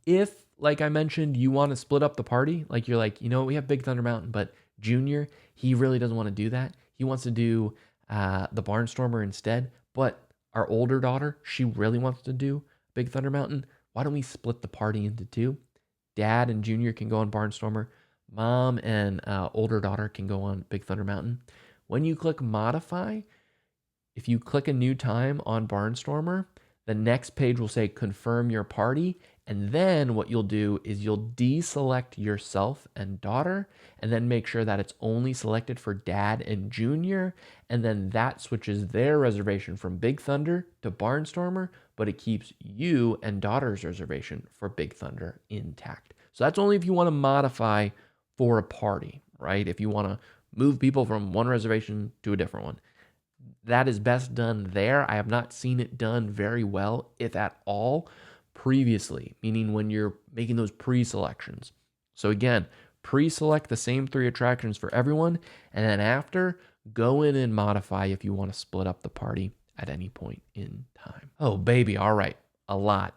If, like I mentioned, you want to split up the party, like you're like, we have Big Thunder Mountain, but Junior, he really doesn't want to do that. He wants to do the Barnstormer instead, but our older daughter, she really wants to do Big Thunder Mountain. Why don't we split the party into two? Dad and Junior can go on Barnstormer. Mom and older daughter can go on Big Thunder Mountain. When you click Modify, if you click a new time on Barnstormer, the next page will say confirm your party. And then what you'll do is you'll deselect yourself and daughter, and then make sure that it's only selected for Dad and Junior. And then that switches their reservation from Big Thunder to Barnstormer, but it keeps you and daughter's reservation for Big Thunder intact. So that's only if you want to modify for a party, right? If you want to move people from one reservation to a different one. That is best done there. I have not seen it done very well, if at all, previously, meaning when you're making those pre-selections. So again, pre-select the same 3 attractions for everyone, and then after, go in and modify if you want to split up the party at any point in time. Oh, baby, all right.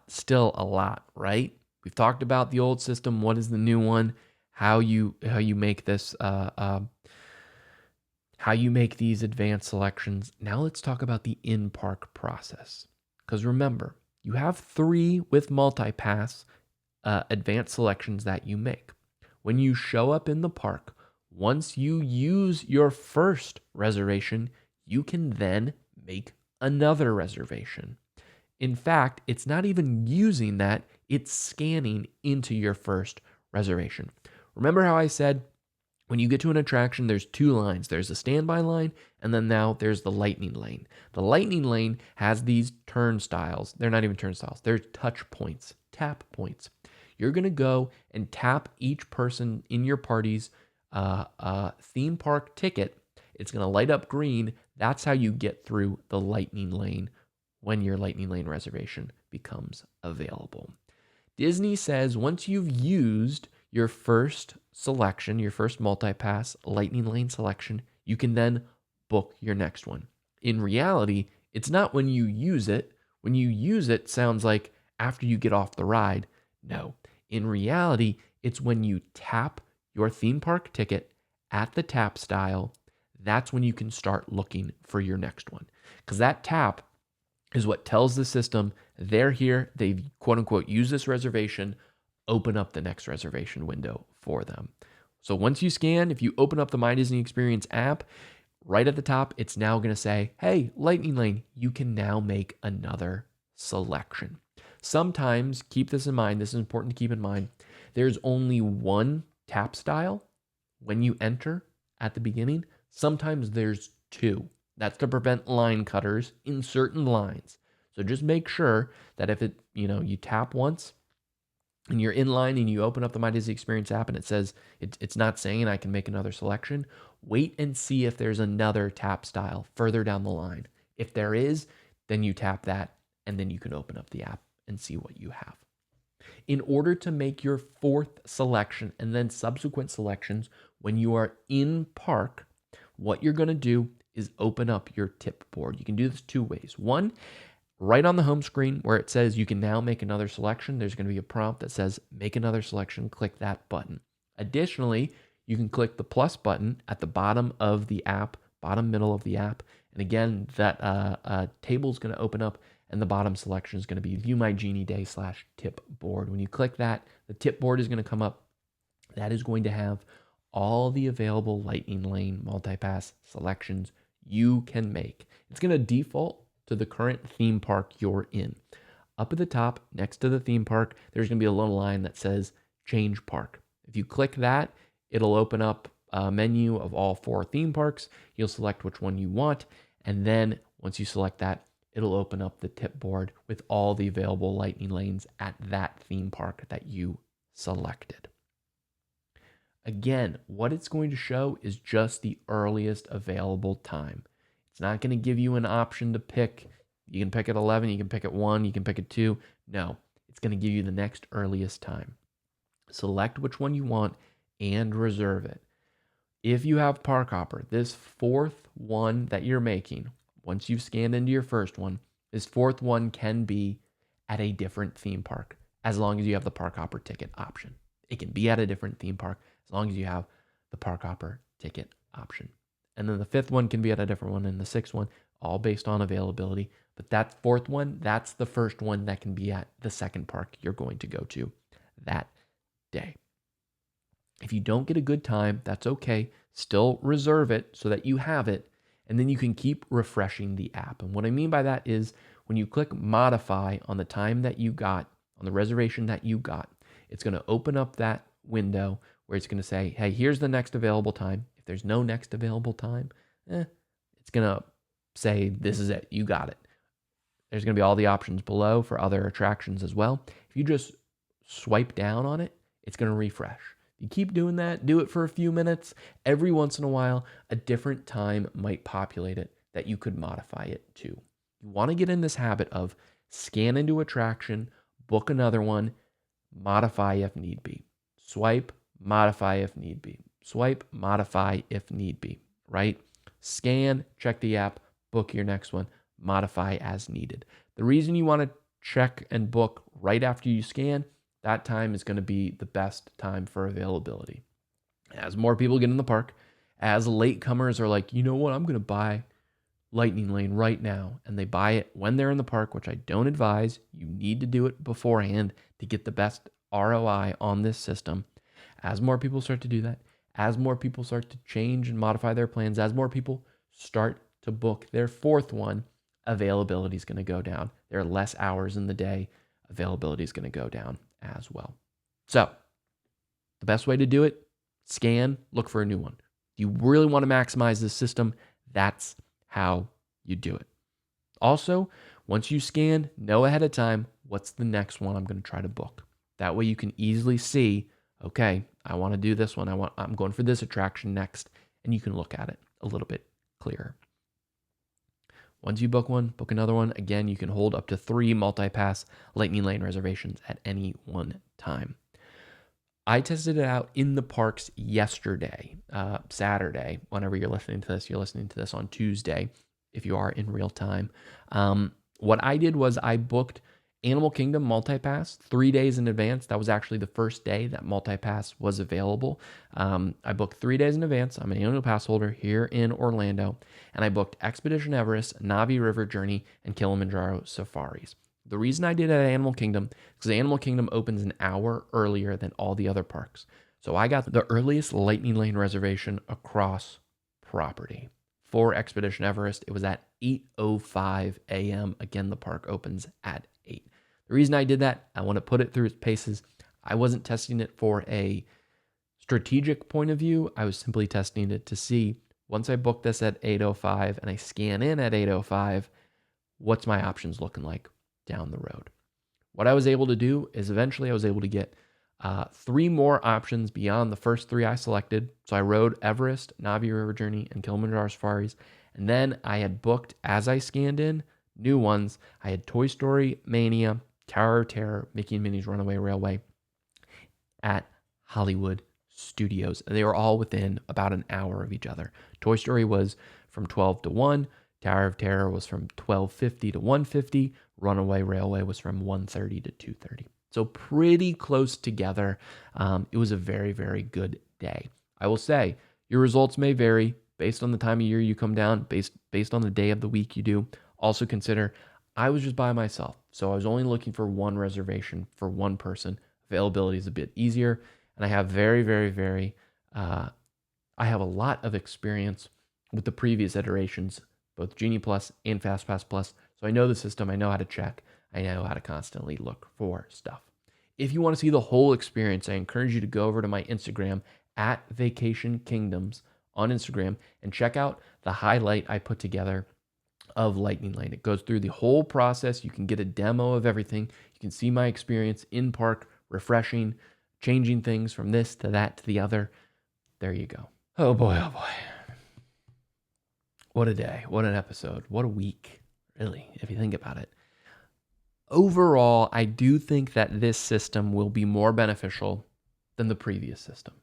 Still a lot, right? We've talked about the old system. What is the new one? How you make this how you make these advanced selections. Now let's talk about the in-park process. Because remember, you have 3 with multi-pass advanced selections that you make. When you show up in the park, once you use your first reservation, you can then make another reservation. In fact, it's not even using that, it's scanning into your first reservation. Remember how I said, when you get to an attraction, there's 2 lines. There's a standby line, and then now there's the lightning lane. The lightning lane has these turnstiles. They're not even turnstiles. They're touch points, tap points. You're going to go and tap each person in your party's theme park ticket. It's going to light up green. That's how you get through the lightning lane when your lightning lane reservation becomes available. Disney says once you've used your first selection, your first multi-pass lightning lane selection, you can then book your next one. In reality, it's not when you use it. When you use it, sounds like after you get off the ride. No, in reality, it's when you tap your theme park ticket at the tap style. That's when you can start looking for your next one. Because that tap is what tells the system they're here, they've quote unquote used this reservation, open up the next reservation window for them. So once you scan, if you open up the My Disney Experience app, right at the top, it's now going to say, hey, Lightning Lane, you can now make another selection. Sometimes, keep this in mind, this is important to keep in mind, there's only one tap style when you enter at the beginning. Sometimes there's 2. That's to prevent line cutters in certain lines. So just make sure that if you tap once, and you're in line and you open up the My Disney Experience app and it says it's not saying I can make another selection, wait and see if there's another tap style further down the line. If there is, then you tap that and then you can open up the app and see what you have. In order to make your 4th selection and then subsequent selections when you are in park, what you're going to do is open up your tip board. You can do this 2 ways. One, right on the home screen where it says you can now make another selection, there's going to be a prompt that says make another selection, click that button. Additionally, you can click the plus button at the bottom of the app, bottom middle of the app. And again, that table is going to open up and the bottom selection is going to be View My Genie Day /tip board. When you click that, the tip board is going to come up. That is going to have all the available Lightning Lane multi-pass selections you can make. It's going to default to the current theme park you're in. Up at the top, next to the theme park, there's going to be a little line that says Change Park. If you click that, it'll open up a menu of all 4 theme parks. You'll select which one you want, and then once you select that, it'll open up the tip board with all the available Lightning Lanes at that theme park that you selected. Again, what it's going to show is just the earliest available time. It's not going to give you an option to pick. You can pick at 11, you can pick at 1, you can pick at 2. No, it's going to give you the next earliest time. Select which one you want and reserve it. If you have Park Hopper, this fourth one that you're making, once you've scanned into your first one, this fourth one can be at a different theme park as long as you have the Park Hopper ticket option. It can be at a different theme park as long as you have the Park Hopper ticket option. And then the fifth one can be at a different one, and the sixth one, all based on availability. But that fourth one, that's the first one that can be at the second park you're going to go to that day. If you don't get a good time, that's okay. Still reserve it so that you have it, and then you can keep refreshing the app. And what I mean by that is when you click modify on the time that you got, on the reservation that you got, it's going to open up that window where it's going to say, hey, here's the next available time. If there's no next available time, it's going to say, this is it. You got it. There's going to be all the options below for other attractions as well. If you just swipe down on it, it's going to refresh. You keep doing that, do it for a few minutes. Every once in a while, a different time might populate it that you could modify it to. You want to get in this habit of scan into attraction, book another one, modify if need be. Swipe, modify if need be. Swipe, modify if need be, right? Scan, check the app, book your next one, modify as needed. The reason you want to check and book right after you scan, that time is going to be the best time for availability. As more people get in the park, as latecomers are like, you know what, I'm going to buy Lightning Lane right now, and they buy it when they're in the park, which I don't advise. You need to do it beforehand to get the best ROI on this system. As more people start to do that, as more people start to change and modify their plans, as more people start to book their fourth one, availability is going to go down. There are less hours in the day. Availability is going to go down as well. So the best way to do it, scan, look for a new one. If you really want to maximize this system, that's how you do it. Also, once you scan, know ahead of time what's the next one I'm going to try to book. That way you can easily see, okay, I want to do this one. I'm going for this attraction next, and you can look at it a little bit clearer. Once you book one, book another one. Again, you can hold up to 3 multi-pass Lightning Lane reservations at any one time. I tested it out in the parks yesterday, Saturday. Whenever you're listening to this on Tuesday, if you are in real time. What I did was I booked Animal Kingdom multi-pass 3 days in advance. That was actually the first day that multi-pass was available. I booked 3 days in advance. I'm an annual pass holder here in Orlando, and I booked Expedition Everest, Navi River Journey, and Kilimanjaro Safaris. The reason I did it at Animal Kingdom is because Animal Kingdom opens an hour earlier than all the other parks. So I got the earliest Lightning Lane reservation across property. For Expedition Everest, it was at 8:05 a.m. Again, the park opens at 8. The reason I did that, I want to put it through its paces. I wasn't testing it for a strategic point of view. I was simply testing it to see, once I book this at 8:05 and I scan in at 8:05, what's my options looking like down the road? What I was able to do is eventually I was able to get 3 more options beyond the first 3 I selected. So I rode Everest, Navi River Journey, and Kilimanjaro Safaris. And then I had booked, as I scanned in, new ones. I had Toy Story Mania, Tower of Terror, Mickey and Minnie's Runaway Railway at Hollywood Studios. And they were all within about an hour of each other. Toy Story was from 12 to 1. Tower of Terror was from 12:50 to 1:50. Runaway Railway was from 1:30 to 2:30. So pretty close together. It was a very, very good day. I will say your results may vary based on the time of year you come down, based on the day of the week you do. Also consider, I was just by myself, so I was only looking for one reservation for one person. Availability is a bit easier, and I have I have a lot of experience with the previous iterations, both Genie Plus and FastPass Plus. So I know the system, I know how to check, I know how to constantly look for stuff. If you want to see the whole experience, I encourage you to go over to my Instagram at Vacation Kingdoms on Instagram and check out the highlight I put together of Lightning Lane. It goes through the whole process. You can get a demo of everything. You can see my experience in park, refreshing, changing things from this to that to the other. There you go. Oh boy, oh boy. What a day. What an episode. What a week, really, if you think about it. Overall, I do think that this system will be more beneficial than the previous system.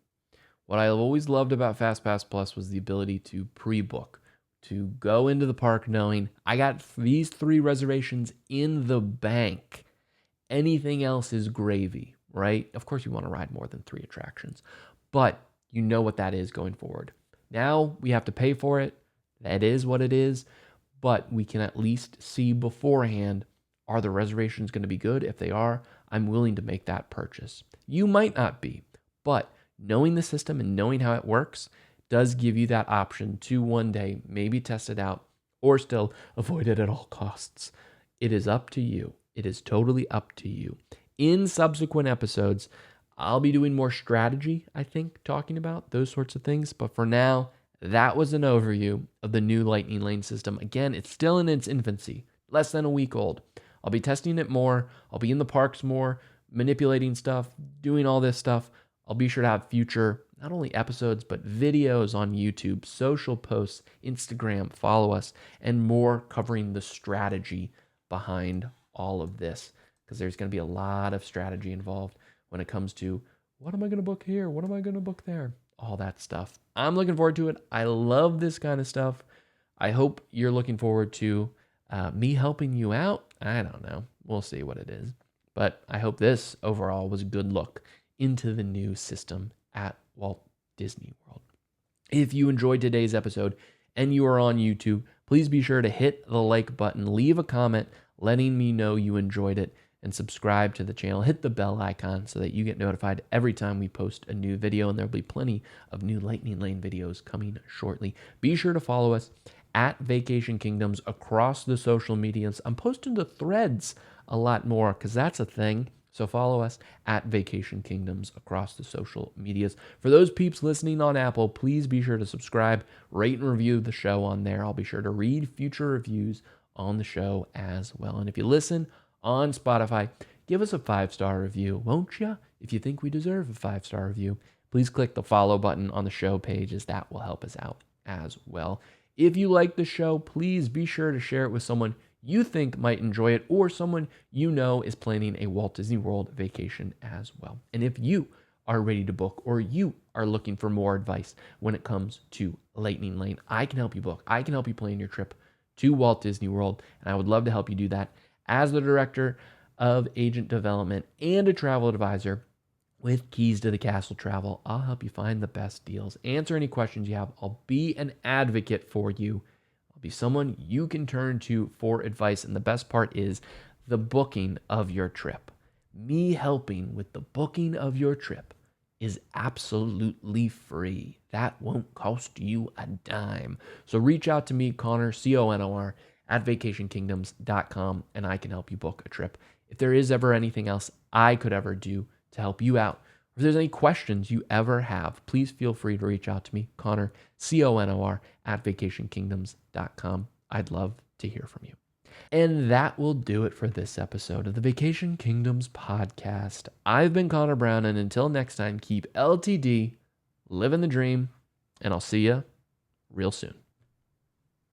What I always loved about FastPass Plus was the ability to pre-book, to go into the park knowing I got these 3 reservations in the bank. Anything else is gravy, right? Of course, you want to ride more than 3 attractions, but you know what that is going forward. Now we have to pay for it. That is what it is, but we can at least see beforehand, are the reservations going to be good? If they are, I'm willing to make that purchase. You might not be, but knowing the system and knowing how it works does give you that option to one day maybe test it out or still avoid it at all costs. It is up to you. It is totally up to you. In subsequent episodes, I'll be doing more strategy, I think, talking about those sorts of things. But for now, that was an overview of the new Lightning Lane system. Again, it's still in its infancy, less than a week old. I'll be testing it more. I'll be in the parks more, manipulating stuff, doing all this stuff. I'll be sure to have future, not only episodes, but videos on YouTube, social posts, Instagram, follow us, and more covering the strategy behind all of this, because there's going to be a lot of strategy involved when it comes to what am I going to book here? What am I going to book there? All that stuff. I'm looking forward to it. I love this kind of stuff. I hope you're looking forward to me helping you out. I don't know. We'll see what it is. But I hope this overall was a good look into the new system at Walt Disney World. If you enjoyed today's episode and you are on YouTube, please be sure to hit the like button, leave a comment letting me know you enjoyed it, and subscribe to the channel. Hit the bell icon so that you get notified every time we post a new video, and there'll be plenty of new Lightning Lane videos coming shortly. Be sure to follow us at Vacation Kingdoms across the social medias. I'm posting to Threads a lot more because that's a thing. So follow us at Vacation Kingdoms across the social medias. For those peeps listening on Apple, please be sure to subscribe, rate, and review the show on there. I'll be sure to read future reviews on the show as well. And if you listen on Spotify, give us a 5-star review, won't you? If you think we deserve a 5-star review, please click the follow button on the show page, as that will help us out as well. If you like the show, please be sure to share it with someone you think might enjoy it, or someone you know is planning a Walt Disney World vacation as well. And if you are ready to book, or you are looking for more advice when it comes to Lightning Lane, I can help you book. I can help you plan your trip to Walt Disney World, and I would love to help you do that. As the director of agent development and a travel advisor with Keys to the Castle Travel, I'll help you find the best deals, answer any questions you have. I'll be an advocate for you. I'll be someone you can turn to for advice. And the best part is the booking of your trip. Me helping with the booking of your trip is absolutely free. That won't cost you a dime. So reach out to me, Connor, C-O-N-O-R, at vacationkingdoms.com, and I can help you book a trip. If there is ever anything else I could ever do to help you out, or if there's any questions you ever have, please feel free to reach out to me, Connor, C-O-N-O-R, at vacationkingdoms.com. I'd love to hear from you. And that will do it for this episode of the Vacation Kingdoms podcast. I've been Connor Brown, and until next time, keep LTD, living the dream, and I'll see you real soon.